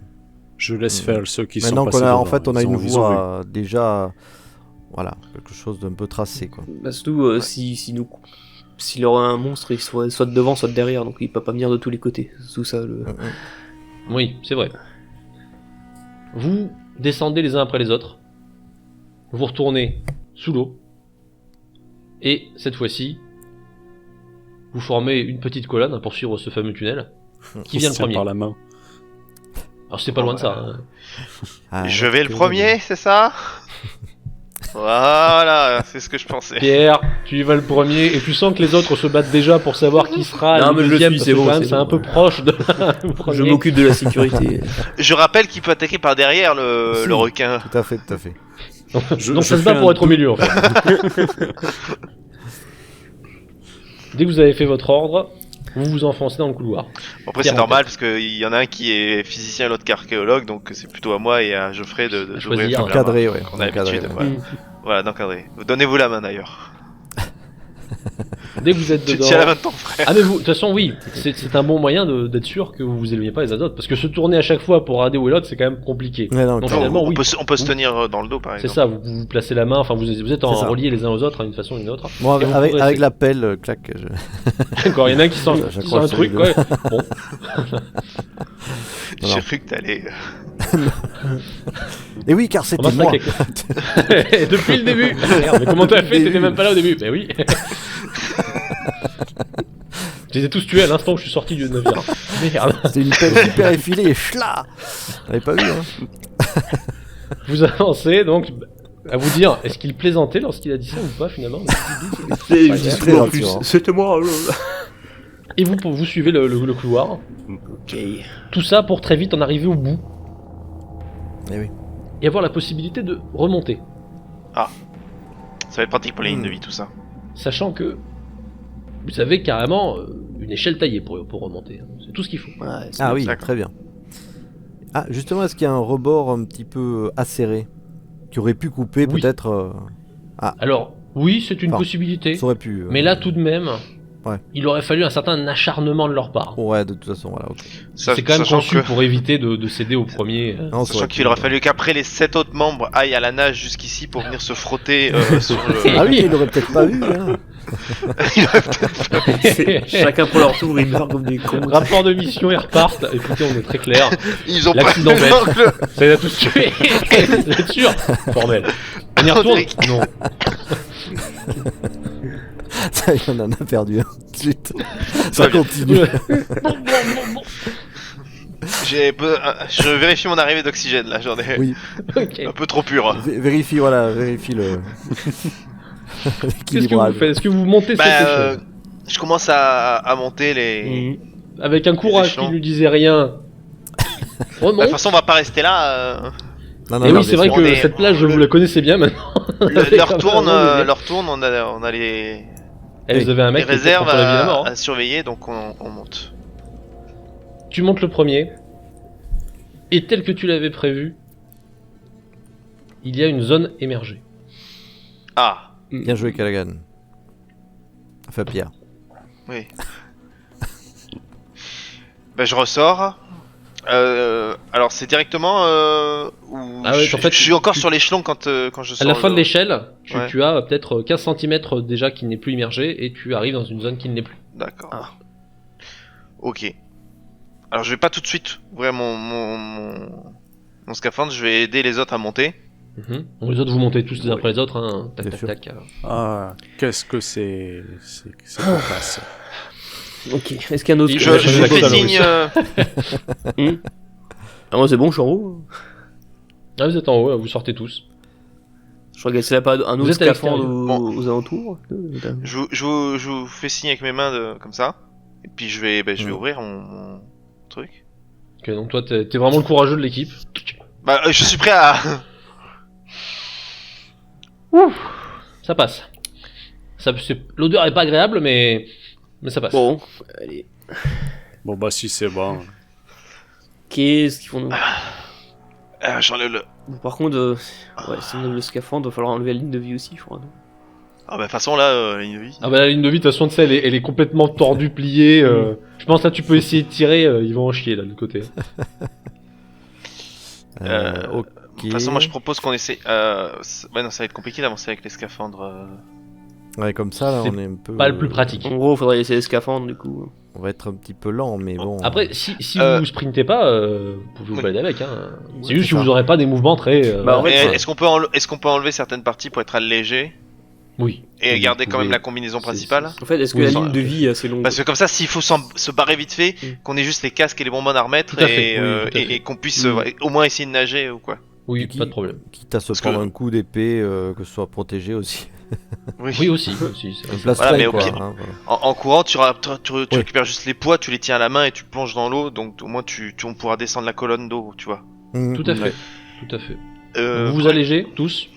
S5: Je laisse faire ceux qui sont
S4: Maintenant
S5: passés
S4: qu'on a, en
S5: devant,
S4: fait, on a
S5: ils
S4: une
S5: ont vu.
S4: voie déjà, voilà, quelque chose d'un peu tracé, quoi.
S3: Bah, surtout s'il y aura un monstre, il soit de devant, soit de derrière, donc il peut pas venir de tous les côtés. C'est tout ça le.
S2: Oui, c'est vrai. Vous descendez les uns après les autres. Vous retournez sous l'eau. Et cette fois-ci, vous formez une petite colonne pour suivre ce fameux tunnel. Qui
S5: On
S2: vient
S5: se
S2: le
S5: tient
S2: premier?
S5: par la main.
S2: Alors c'est pas loin de ça. Hein.
S4: Ah,
S1: Je vais le
S4: que-
S1: premier, c'est ça? Voilà, c'est ce que je pensais.
S2: Pierre, tu y vas le premier et tu sens que les autres se battent déjà pour savoir qui sera
S3: Non,
S2: le
S3: mais je le
S2: deuxième.
S3: suis,
S2: parce
S3: c'est
S2: que
S3: bon,
S2: quand même,
S3: c'est
S2: c'est
S3: bon.
S2: un peu proche de le premier.
S3: Je m'occupe de la sécurité.
S1: Je rappelle qu'il peut attaquer par derrière
S4: Si.
S1: le requin.
S4: Tout à fait, tout à fait.
S2: Donc
S5: Je
S2: ça se
S5: fais
S2: bat pour
S5: un
S2: être au milieu en fait. Dès que vous avez fait votre ordre, vous vous enfoncez dans le couloir.
S1: Bon, après,
S2: Pierre
S1: c'est
S2: en
S1: normal parce qu'il y en a un qui est physicien et l'autre qui est archéologue, donc c'est plutôt à moi et à Geoffrey d'ouvrir
S2: choisir.
S1: la main.
S4: Encadré, ouais.
S1: On a
S4: Encadré,
S1: l'habitude,
S4: ouais.
S1: voilà. Voilà, d'encadrer. Donnez-vous la main d'ailleurs.
S2: Dès que vous êtes
S1: Tu
S2: dedans.
S1: tiens la main de ton frère.
S2: Ah mais vous, de toute façon oui, c'est un bon moyen d'être sûr que vous vous éloignez pas les uns des autres, parce que se tourner à chaque fois pour regarder où est l'autre, c'est quand même compliqué.
S4: Ouais, non,
S2: Donc,
S4: clairement.
S2: finalement, oui.
S1: On peut se tenir dans le dos par
S2: C'est
S1: exemple.
S2: ça, vous placez la main, enfin vous êtes en
S4: C'est ça.
S2: reliés les uns aux autres d'une façon ou d'une autre.
S4: Moi,
S2: Et vous
S4: avec,
S2: progressez.
S4: avec la pelle, clac. je-
S2: Encore, il y en a un qui sent,
S4: Je
S2: qui sent
S4: crois
S2: un
S4: que c'est
S2: truc,
S4: les
S2: ouais. Bon,
S4: Non,
S1: J'ai
S4: non.
S1: cru que t'allais.
S4: Et oui, car c'était
S2: remarque
S4: moi.
S2: avec- Depuis le début. Merde, mais comment t'as fait? T'étais même pas là au début. Ben oui. Je les ai tous tués à l'instant où je suis sorti du navire. Merde.
S4: C'était une pelle super effilée, chla. Vous l'avez pas vu, hein?
S2: Vous avancez donc à vous dire, est-ce qu'il plaisantait lorsqu'il a dit ça ou pas finalement?
S3: C'est
S2: Ouais,
S3: discours
S4: très
S3: en plus.
S4: rassurant.
S3: C'était moi.
S2: Et vous suivez le couloir.
S3: Ok.
S2: Tout ça pour très vite en arriver au bout
S4: Eh oui.
S2: et avoir la possibilité de remonter.
S1: Ça va être pratique pour les lignes de vie, tout ça.
S2: Sachant que vous avez carrément une échelle taillée pour remonter. C'est tout ce qu'il faut.
S3: Ouais, c'est
S4: Ah
S3: bon.
S4: oui,
S1: D'accord.
S4: très bien. Ah, justement, est-ce qu'il y a un rebord un petit peu acéré qui aurait pu couper
S2: Oui.
S4: peut-être
S2: Alors, oui, c'est une
S4: Enfin,
S2: possibilité.
S4: Ça aurait pu.
S2: Mais là, tout de même,
S4: Ouais.
S2: il aurait fallu un certain acharnement de leur part.
S4: Ouais, de toute façon, voilà. ok.
S2: C'est quand même
S1: Sachant
S2: conçu
S1: que-
S2: pour éviter de céder au premier.
S4: Non, ça
S1: Sachant
S4: aurait
S1: qu'il
S4: pu,
S1: aurait fallu qu'après les 7 autres membres aillent à la nage jusqu'ici pour venir se frotter sur le.
S4: Ah oui, il aurait peut-être pas vu. Hein.
S3: Chacun pour leur tour, ils meurent comme des cons.
S2: Rapport de mission, ils repartent. Écoutez, on est très clair.
S1: Ils ont pas
S2: L'accident
S1: eu
S2: bête.
S1: l'angle.
S2: Ça les a tous tués. Vous êtes sûr? Formel. On y retourne?
S1: Roderick.
S2: Non.
S4: Ça, il en a perdu un. Zut.
S1: Ça
S4: Ça
S1: vient.
S4: continue.
S1: Je vérifie mon arrivée d'oxygène là, j'en ai
S4: Oui.
S2: Ok.
S1: un peu trop pur.
S4: Vérifie, voilà, vérifie le.
S2: Qu'est-ce que vous
S4: l'équilibrage.
S2: faites? Est-ce que vous montez cette échelle?
S1: Je commence à monter les.
S3: Mhm.
S2: Avec un courage qui
S1: échelons.
S2: ne disait rien.
S1: Bah, de
S2: Remonte.
S1: toute façon, on va pas rester là.
S4: Non,
S2: Et
S4: non,
S2: oui, c'est vrai
S1: on
S2: que
S1: est-
S2: cette plage, vous la connaissez bien maintenant.
S1: Leur tourne, on a les
S2: Et vous avez un mec qui est
S1: réserves
S2: contre la vie et la mort, hein.
S1: à surveiller, donc on monte.
S2: Tu montes le premier. Et tel que tu l'avais prévu, il y a une zone émergée.
S1: Ah,
S4: Bien joué, Callaghan. Enfin, Pierre.
S1: oui. Bah, je ressors. Alors, c'est directement où
S2: Ah ouais,
S1: je,
S2: en fait,
S1: je suis encore
S2: tu-
S1: sur l'échelon quand je
S2: À
S1: sors.
S2: la fin de l'échelle,
S1: Ouais.
S2: tu as peut-être 15 cm déjà qui n'est plus immergé et tu arrives dans une zone qui ne l'est plus.
S1: D'accord.
S3: Ah.
S1: Ok. Alors, je vais pas tout de suite ouvrir mon scaphandre, je vais aider les autres à monter.
S2: Bon, les autres, vous montez tous les uns
S3: Oui.
S2: après les autres. Hein. Tac,
S4: Bien
S2: tac,
S4: sûr.
S2: tac.
S5: Ah, qu'est-ce que c'est cocasse.
S3: Ok, est-ce qu'il y a un autre
S2: Et
S1: Je,
S2: Ouais,
S1: je
S2: je
S1: fais
S2: vais
S1: signe.
S3: Ah, moi c'est bon, je suis en haut.
S2: Ah, vous êtes en haut, vous sortez tous.
S3: Je regarde s'il n'y a pas un
S2: Vous
S3: autre
S2: êtes à
S3: scaphandre
S2: l'extérieur.
S3: aux alentours.
S1: Je vous fais signe avec mes mains comme ça. Et puis je vais ouvrir mon truc.
S2: Ok, donc toi, t'es vraiment le courageux de l'équipe.
S1: Bah, je suis prêt à.
S2: Ça passe. L'odeur est pas agréable, mais ça passe.
S3: Bon, allez.
S5: Bon bah si c'est bon.
S3: Qu'est-ce qu'ils font nous
S1: J'enlève le.
S3: Bon, par contre, ouais, si on enlève le scaphandre, il va falloir enlever la ligne de vie aussi, je crois. Non
S1: Ah, bah, de toute façon, là, ligne de vie.
S2: Ah bah la ligne de vie, de toute façon, tu sais, elle est complètement tordue, pliée. Je pense là, tu peux essayer de tirer, ils vont en chier là de l'autre côté.
S4: Ok.
S1: De toute façon, moi je propose qu'on essaie. Ouais, non, ça va être compliqué d'avancer avec les scaphandres.
S4: Ouais, comme ça, là,
S2: C'est
S4: on est un peu.
S2: Pas le plus pratique.
S3: En gros, il faudrait laisser les scaphandres du coup.
S4: On va être un petit peu lent, mais bon.
S2: Après, si
S1: Euh,
S2: vous sprintez pas, vous pouvez vous
S1: oui.
S2: balader avec. Hein. C'est
S4: Ouais,
S2: juste
S4: c'est
S2: que
S4: ça.
S2: vous aurez pas des mouvements très.
S3: Bah, en fait,
S1: Et
S3: ouais.
S1: est-ce qu'on peut enlever certaines parties pour être allégé
S2: Oui.
S1: et
S2: Oui,
S1: garder
S2: vous
S1: quand même
S2: pouvez-
S1: la combinaison principale?
S3: En fait, est-ce que
S2: Oui,
S3: la
S1: ça-
S3: ligne de vie est assez longue
S1: Parce que comme ça, s'il faut se barrer vite fait, qu'on ait juste les casques et les bonbons à remettre
S2: Tout à fait,
S1: et,
S2: oui, tout à fait.
S1: et qu'on puisse
S3: Mm.
S1: ouais, au moins essayer de nager ou quoi.
S2: Oui,
S4: Qui-
S2: pas de problème.
S4: Quitte à se
S1: Parce
S4: prendre
S1: que-
S4: un coup d'épée, que ce soit protégé aussi.
S2: Oui, aussi. c'est-
S4: Un place
S1: Voilà, mais
S4: fly,
S1: au
S4: quoi.
S1: pire-
S4: hein, voilà.
S1: En courant, tu
S4: Ouais.
S1: récupères juste les poids, tu les tiens à la main et tu plonges dans l'eau, donc au moins on pourra descendre la colonne d'eau, tu vois.
S2: Tout à
S4: Mhm.
S2: fait. Tout à fait.
S1: Euh,
S2: Vous vous allégez tous.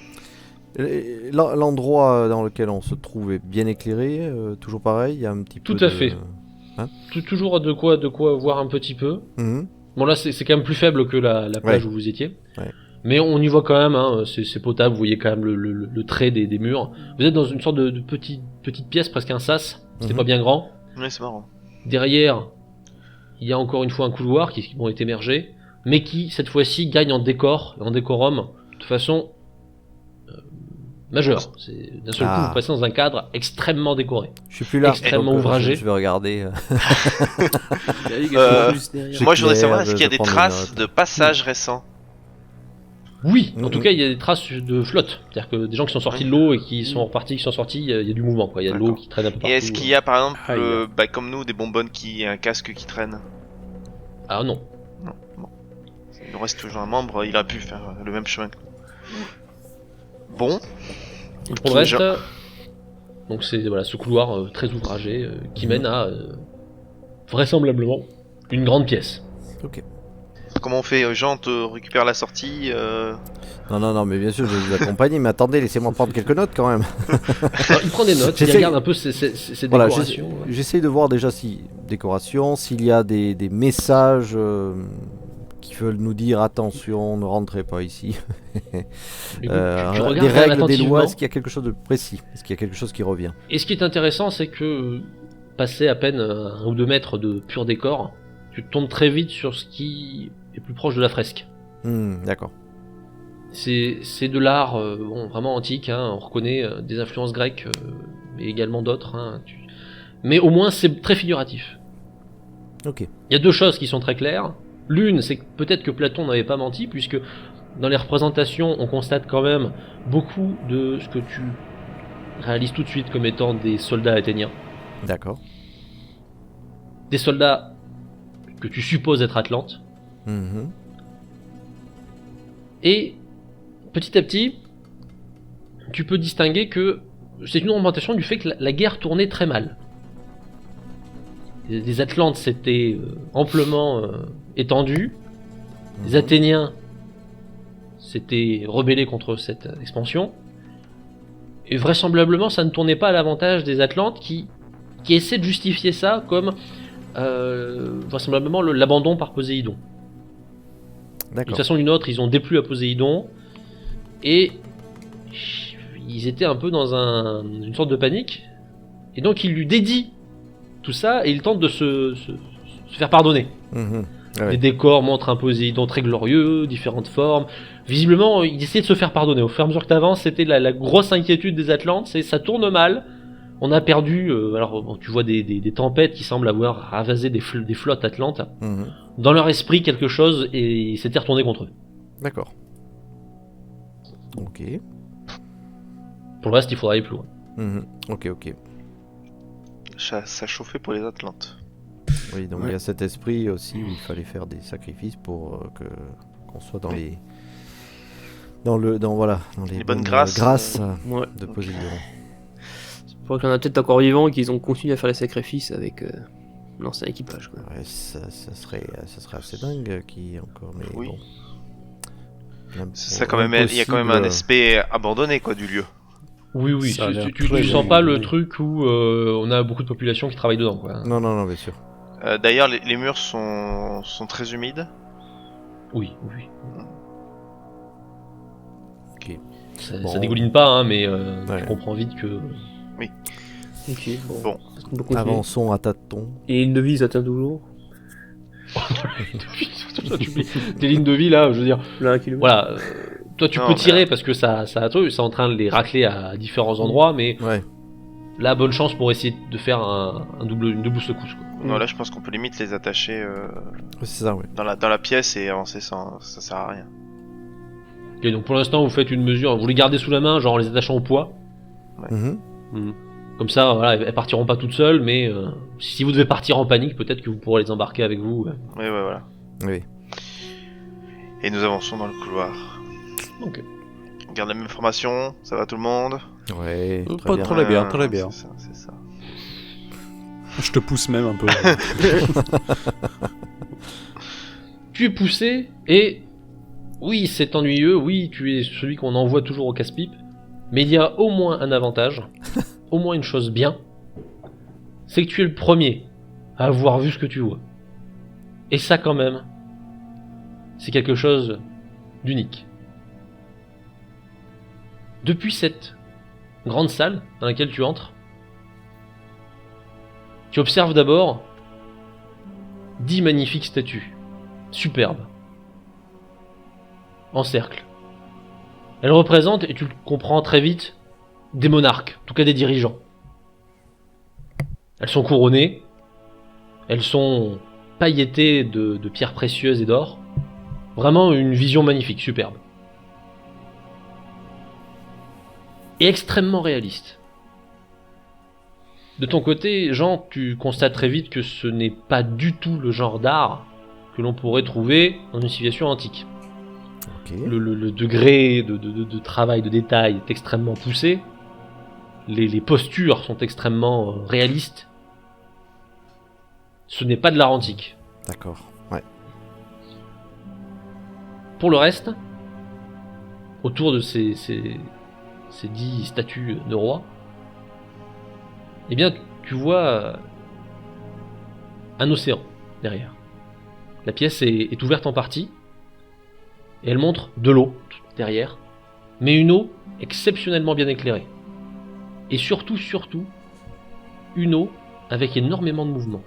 S4: L'endroit dans lequel on se trouve est bien éclairé, toujours pareil, il y a un petit peu.
S2: Tout à
S4: de-
S2: fait. Toujours de quoi voir un petit peu.
S4: Mhm.
S2: Bon là c'est quand même plus faible que la plage
S4: Ouais.
S2: où vous étiez.
S4: Ouais.
S2: Mais on y voit quand même, hein, c'est potable, vous voyez quand même le trait des murs. Vous êtes dans une sorte de petite pièce, presque un sas, c'est
S4: Mhm.
S2: pas bien grand.
S1: Ouais, c'est marrant.
S2: Derrière, il y a encore une fois un couloir qui vont être émergé, mais qui cette fois-ci gagne en décor, en décorum, de façon majeure. D'un seul coup,
S4: Ah.
S2: vous passez dans un cadre extrêmement décoré.
S4: Je suis plus là.
S2: Extrêmement
S4: donc,
S2: ouvragé.
S4: Je vais regarder.
S1: Moi, je voudrais
S4: clair,
S1: savoir est-ce qu'il y a
S4: je
S1: des
S4: prends des
S1: traces
S4: notes.
S1: de passages récents.
S2: Oui, en
S4: Mhm.
S2: tout cas, il y a des traces de flotte. C'est-à-dire que des gens qui sont sortis de l'eau et qui sont repartis, qui sont sortis, il y a du mouvement, quoi. Il y a de l'eau
S1: D'accord.
S2: qui traîne un peu
S1: Et
S2: partout.
S1: est-ce qu'il y a par exemple,
S5: Aïe.
S1: comme nous, des bonbonnes et un casque qui traînent?
S2: Ah non.
S1: Il nous reste toujours un membre, il a pu faire le même chemin. Bon,
S2: Pour le reste,
S1: Genre-
S2: donc c'est voilà, ce couloir très ouvragé qui mène à vraisemblablement une grande pièce.
S4: Ok.
S1: Comment on fait? Jean te récupère la sortie.
S4: Non, mais bien sûr, je vais vous accompagner, mais attendez, laissez-moi prendre quelques notes quand même.
S2: Alors, il prend des notes, il
S4: J'essaie-
S2: regarde un peu ses
S4: Voilà,
S2: décorations.
S4: j'essaye de voir déjà si décoration, s'il y a des messages qui veulent nous dire attention, ne rentrez pas ici.
S2: Écoute, tu
S4: Des
S2: regardes
S4: règles, des
S2: attentivement.
S4: lois, est-ce qu'il y a quelque chose de précis? Est-ce qu'il y a quelque chose qui revient?
S2: Et ce qui est intéressant, c'est que passer à peine 1 ou 2 mètres de pur décor, tu tombes très vite sur ce qui est plus proche de la fresque.
S4: D'accord.
S2: C'est de l'art bon, vraiment antique, hein, on reconnaît des influences grecques, mais également d'autres. Hein, mais au moins c'est très figuratif.
S4: Ok.
S2: Il y a 2 choses qui sont très claires. L'une, c'est que peut-être que Platon n'avait pas menti, puisque dans les représentations, on constate quand même beaucoup de ce que tu réalises tout de suite comme étant des soldats athéniens.
S4: D'accord.
S2: Des soldats que tu supposes être atlantes.
S4: Mhm.
S2: Et petit à petit, tu peux distinguer que c'est une augmentation du fait que la guerre tournait très mal. Les Atlantes s'étaient amplement étendus. Les Athéniens s'étaient rebellés contre cette expansion. Et vraisemblablement, ça ne tournait pas à l'avantage des Atlantes qui essaient de justifier ça comme vraisemblablement l'abandon par Poséidon. D'une
S4: D'accord.
S2: façon ou d'une autre, ils ont déplu à Poséidon et ils étaient un peu dans une sorte de panique. Et donc ils lui dédient tout ça et ils tentent de se faire pardonner.
S4: Mhm. Ah ouais.
S2: Les décors montrent un Poséidon très glorieux, différentes formes. Visiblement, ils essaient de se faire pardonner. Au fur et à mesure que tu avances, c'était la grosse inquiétude des Atlantes, c'est ça tourne mal. On a perdu, alors bon, tu vois des tempêtes qui semblent avoir ravasé des flottes atlantes.
S4: Mhm.
S2: Dans leur esprit, quelque chose et s'était retourné contre eux.
S4: D'accord. Ok.
S2: Pour le reste, il faudra aller plus loin.
S4: Mhm. Ok.
S1: Ça chauffait pour les Atlantes.
S4: Oui, donc il y a cet esprit aussi où il fallait faire des sacrifices pour qu'on soit dans les dans les
S1: Les bonnes
S4: bonnes
S1: grâces.
S3: Ouais.
S4: de Poséidon.
S3: C'est pour qu'il y en a peut-être encore vivants et qu'ils ont continué à faire les sacrifices avec l'ancien équipage. Quoi.
S4: Ouais, ça serait assez dingue qui encore, mais
S1: Oui.
S4: bon.
S1: C'est ça quand même. Il y a quand même un aspect abandonné quoi du lieu.
S2: Oui,
S5: Ça a l'air
S2: tu
S5: très
S2: sens
S5: bien.
S2: pas le truc où on a beaucoup de population qui travaille dedans. Quoi.
S4: Non, bien sûr.
S1: D'ailleurs, les murs sont très humides.
S2: Oui.
S4: Ok.
S2: Ça
S4: Bon.
S2: dégouline pas, hein, mais
S4: Ouais.
S2: tu comprends vite que...
S3: Ok,
S1: Bon.
S3: Est-ce qu'on peut continuer
S4: Avançons à tâtons.
S3: Et une devise atteint toujours
S2: Tes lignes de vie, là, je veux dire...
S3: Là, 1 kilomètre.
S2: Voilà, toi tu
S1: Non,
S2: peux
S1: mais
S2: tirer
S1: là-
S2: parce que ça c'est en train de les racler à différents endroits, mais
S4: Ouais.
S2: là, bonne chance pour essayer de faire une double secousse. Quoi.
S1: Non, là, je pense qu'on peut limite les attacher
S4: C'est ça, ouais.
S1: dans la pièce et avancer sans. Ça sert à rien.
S2: Ok, donc pour l'instant, vous faites une mesure, vous les gardez sous la main, genre en les attachant au poids.
S4: Mhm.
S2: Comme ça, voilà, elles partiront pas toutes seules, mais si vous devez partir en panique, peut-être que vous pourrez les embarquer avec vous.
S1: Ouais, voilà.
S4: Oui.
S1: Et nous avançons dans le couloir.
S2: Ok.
S1: On garde la même formation, ça va tout le monde?
S4: Ouais.
S5: Pas
S4: bien.
S5: trop. Très bien.
S1: C'est ça.
S5: Je te pousse même un peu.
S2: Tu es poussé, et oui, c'est ennuyeux, oui, tu es celui qu'on envoie toujours au casse-pipe, mais il y a au moins un avantage, au moins une chose bien, c'est que tu es le premier à avoir vu ce que tu vois. Et ça quand même, c'est quelque chose d'unique. Depuis cette grande salle dans laquelle tu entres, tu observes d'abord 10 magnifiques statues, superbes, en cercle. Elles représentent, et tu le comprends très vite, des monarques, en tout cas des dirigeants. Elles sont couronnées, elles sont pailletées de pierres précieuses et d'or. Vraiment une vision magnifique, superbe. Et extrêmement réaliste. De ton côté, Jean, tu constates très vite que ce n'est pas du tout le genre d'art que l'on pourrait trouver dans une civilisation antique.
S4: Ok.
S2: Le degré de travail, de détail est extrêmement poussé. Les postures sont extrêmement réalistes. ce n'est pas de l'art antique.
S4: D'accord. Ouais.
S2: Pour le reste, autour de ces 10 statues de rois, eh bien, tu vois un océan derrière. La pièce est ouverte en partie, et elle montre de l'eau derrière, mais une eau exceptionnellement bien éclairée. Et surtout, une eau avec énormément de mouvement.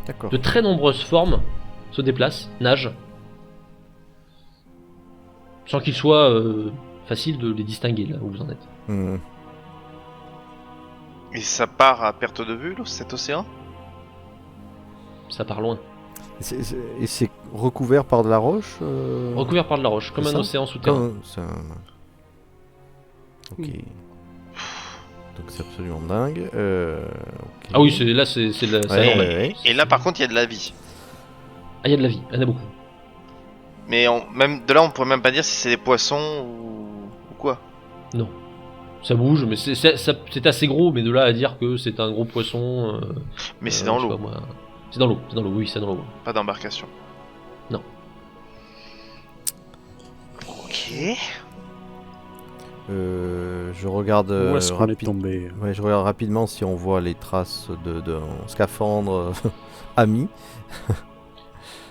S4: D'accord.
S2: De très nombreuses formes se déplacent, nagent, sans qu'il soit facile de les distinguer là où vous en êtes.
S4: Hmm.
S1: Et ça part à perte de vue, cet océan?
S2: Ça part loin.
S4: Et c'est recouvert par de la roche
S2: Recouvert par de la roche, comme
S4: c'est
S2: un
S4: ça
S2: océan souterrain.
S4: Ok. Donc c'est absolument dingue. Ok.
S2: Ah oui, c'est
S4: Ouais,
S2: normal.
S4: ouais.
S1: Et là, par contre, il y a de la vie.
S2: Ah, il y a de la vie, il y en a beaucoup.
S1: Mais même de là, on pourrait même pas dire si c'est des poissons ou quoi.
S2: Non. Ça bouge, mais c'est assez gros, mais de là à dire que c'est un gros poisson.
S1: Mais c'est dans
S2: je sais
S1: l'eau,
S2: pas moi. C'est dans l'eau, oui, c'est dans l'eau.
S1: pas d'embarcation.
S2: Non.
S1: Ok.
S4: Je regarde
S5: Où est-ce qu'on est tombé?
S4: Ouais, je regarde rapidement si on voit les traces de scaphandre ami.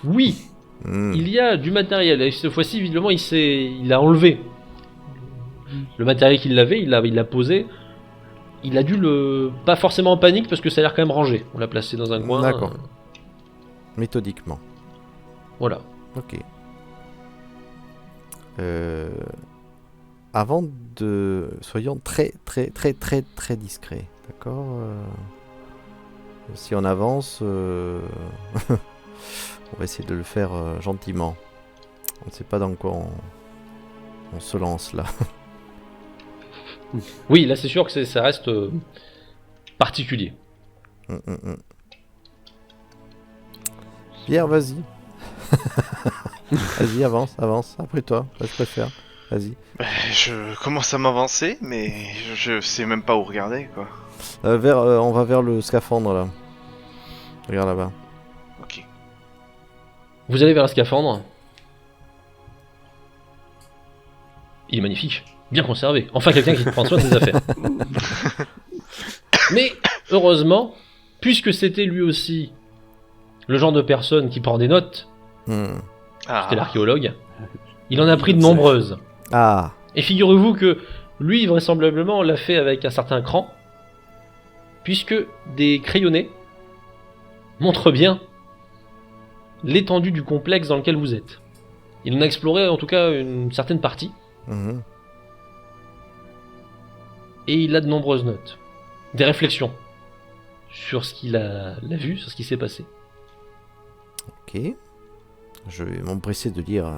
S2: Oui,
S4: Hmm.
S2: il y a du matériel, et cette fois-ci, évidemment, il a enlevé. Le matériel qu'il avait, il l'a posé. Il a dû pas forcément en panique, parce que ça a l'air quand même rangé. On l'a placé dans un coin.
S4: D'accord. Méthodiquement.
S2: Voilà.
S4: Ok. Avant de... Soyons très discrets. D'accord Si on avance, on va essayer de le faire gentiment. On ne sait pas dans quoi on se lance là.
S2: Oui, là, c'est sûr que ça reste particulier.
S4: Pierre, vas-y. Vas-y, avance. Après toi, je préfère. Vas-y.
S1: Je commence à m'avancer, mais je sais même pas où regarder, quoi.
S4: On va vers le scaphandre là. Regarde là-bas.
S1: Ok.
S2: Vous allez vers le scaphandre. Il est magnifique, bien conservé. Enfin, quelqu'un qui prend soin de ses affaires. Mais, heureusement, puisque c'était lui aussi le genre de personne qui prend des notes, c'était l'archéologue, il en a pris de nombreuses.
S4: Ah.
S2: Et figurez-vous que lui, vraisemblablement, l'a fait avec un certain cran, puisque des crayonnés montrent bien l'étendue du complexe dans lequel vous êtes. Il en a exploré en tout cas une certaine partie,
S4: Mhm.
S2: et il a de nombreuses notes, des réflexions sur ce qu'il a vu, sur ce qui s'est passé.
S4: Ok. Je vais m'empresser de lire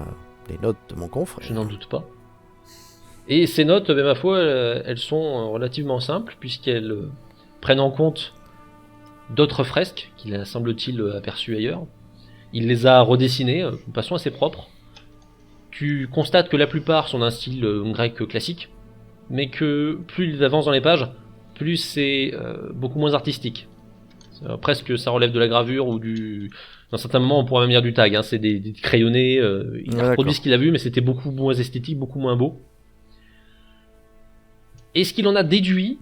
S4: les notes de mon confrère.
S2: Je n'en doute pas. Et ces notes, ben, ma foi, elles sont relativement simples, puisqu'elles prennent en compte d'autres fresques qu'il a, semble-t-il, aperçues ailleurs. Il les a redessinées de façon assez propre. Tu constates que la plupart sont d'un style grec classique, mais que plus il avance dans les pages, plus c'est beaucoup moins artistique. Presque ça relève de la gravure ou du... Dans certains moments, on pourrait même dire du tag. Hein. C'est des crayonnés. Il a reproduit ce qu'il a vu, mais c'était beaucoup moins esthétique, beaucoup moins beau. Et ce qu'il en a déduit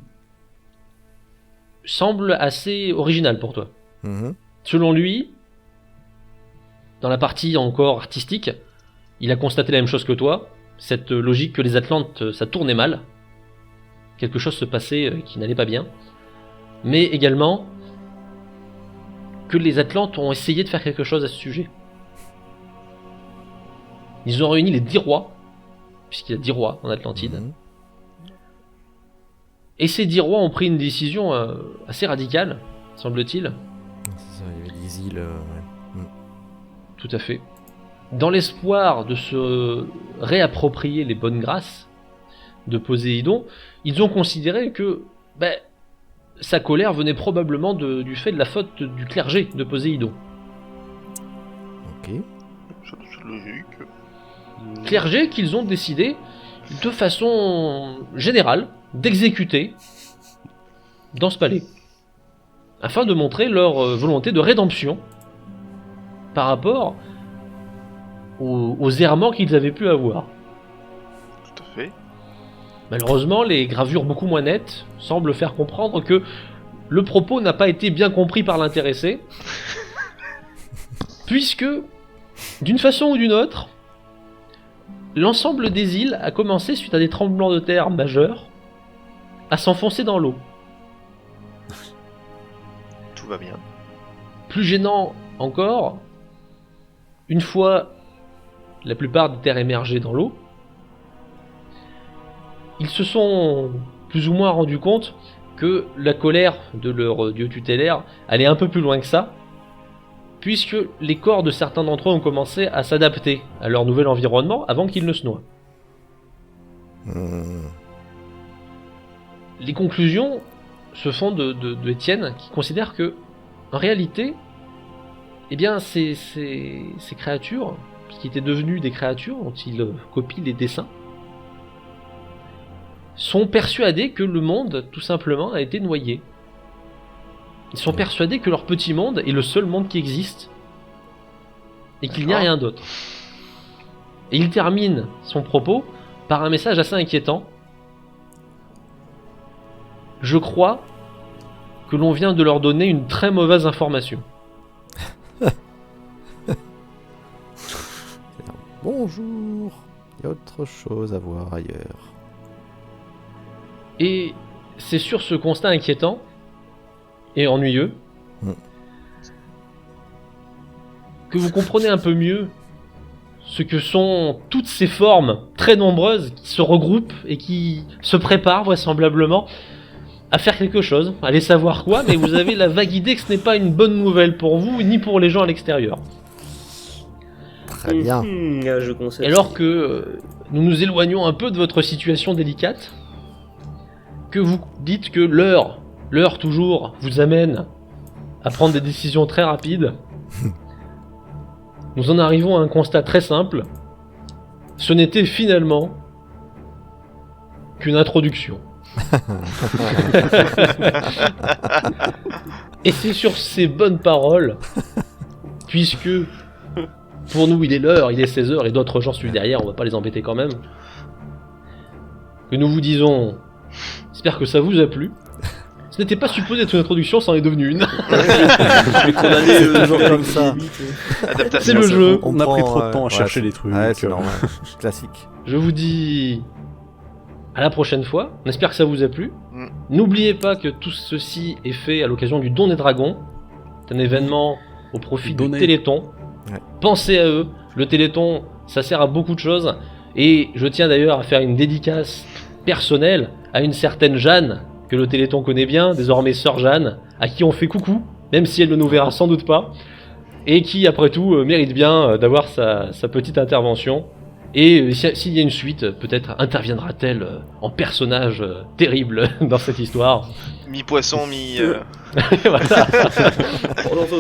S2: semble assez original pour toi.
S4: Mhm.
S2: Selon lui, dans la partie encore artistique, il a constaté la même chose que toi. Cette logique que les Atlantes, ça tournait mal. Quelque chose se passait qui n'allait pas bien. Mais également que les Atlantes ont essayé de faire quelque chose à ce sujet. Ils ont réuni les 10 rois, puisqu'il y a 10 rois en Atlantide.
S4: Mhm.
S2: Et ces 10 rois ont pris une décision assez radicale, semble-t-il.
S4: C'est ça, il y avait des îles. Ouais.
S2: Tout à fait. Dans l'espoir de se réapproprier les bonnes grâces de Poséidon, ils ont considéré que sa colère venait probablement du fait de la faute du clergé de Poséidon.
S4: Ok.
S1: C'est logique.
S2: Clergé qu'ils ont décidé, de façon générale, d'exécuter dans ce palais. afin de montrer leur volonté de rédemption par rapport aux errements qu'ils avaient pu avoir.
S1: Tout à fait.
S2: Malheureusement, les gravures beaucoup moins nettes semblent faire comprendre que le propos n'a pas été bien compris par l'intéressé, puisque, d'une façon ou d'une autre, l'ensemble des îles a commencé, suite à des tremblements de terre majeurs, à s'enfoncer dans l'eau.
S1: Tout va bien.
S2: Plus gênant encore, une fois la plupart des terres émergées dans l'eau, ils se sont plus ou moins rendus compte que la colère de leur dieu tutélaire allait un peu plus loin que ça, puisque les corps de certains d'entre eux ont commencé à s'adapter à leur nouvel environnement avant qu'ils ne se noient. Les conclusions se font de Étienne, qui considère que, en réalité, eh bien, ces créatures, qui étaient devenues des créatures dont il copie les dessins, sont persuadés que le monde, tout simplement, a été noyé. Ils sont persuadés que leur petit monde est le seul monde qui existe, et qu'il n'y a rien d'autre. Et il termine son propos par un message assez inquiétant. Je crois que l'on vient de leur donner une très mauvaise information.
S4: Bonjour. Il y a autre chose à voir ailleurs.
S2: Et c'est sur ce constat inquiétant et ennuyeux que vous comprenez un peu mieux ce que sont toutes ces formes très nombreuses qui se regroupent et qui se préparent vraisemblablement à faire quelque chose, allez savoir quoi, mais vous avez la vague idée que ce n'est pas une bonne nouvelle pour vous ni pour les gens à l'extérieur.
S4: Très bien.
S3: Je constate.
S2: Et alors que nous nous éloignons un peu de votre situation délicate, que vous dites que l'heure toujours vous amène à prendre des décisions très rapides, nous en arrivons à un constat très simple. Ce n'était finalement qu'une introduction. Et c'est sur ces bonnes paroles, puisque pour nous il est l'heure, il est 16h et d'autres gens suivent derrière, on va pas les embêter quand même, que nous vous disons, j'espère que ça vous a plu. Ce n'était pas supposé être une introduction, ça en est devenu une.
S4: C'est toujours comme ça.
S1: Adaptation.
S2: C'est le jeu.
S5: On a pris trop de temps à chercher les trucs.
S4: Ouais, c'est normal. Classique.
S2: Je vous dis à la prochaine fois. On espère que ça vous a plu.
S1: Mm.
S2: N'oubliez pas que tout ceci est fait à l'occasion du Don des Dragons. C'est un événement au profit du
S5: Donner.
S2: Téléthon.
S4: Ouais.
S2: Pensez à eux. Le Téléthon, ça sert à beaucoup de choses. Et je tiens d'ailleurs à faire une dédicace personnelle à une certaine Jeanne, que le Téléthon connaît bien, désormais Sœur Jeanne, à qui on fait coucou, même si elle ne nous verra sans doute pas, et qui, après tout, mérite bien d'avoir sa petite intervention. Et s'il y a une suite, peut-être interviendra-t-elle en personnage terrible dans cette histoire.
S1: Mi-poisson, mi...
S2: Voilà.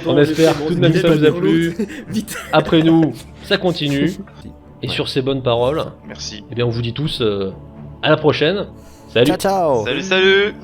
S2: On espère tout de même que ça vous a plu.
S3: Vite.
S2: Après nous, ça continue. Et sur ces bonnes paroles,
S1: Merci.
S2: eh bien on vous dit tous à la prochaine. Salut.
S4: Ciao, ciao.
S1: Salut, salut.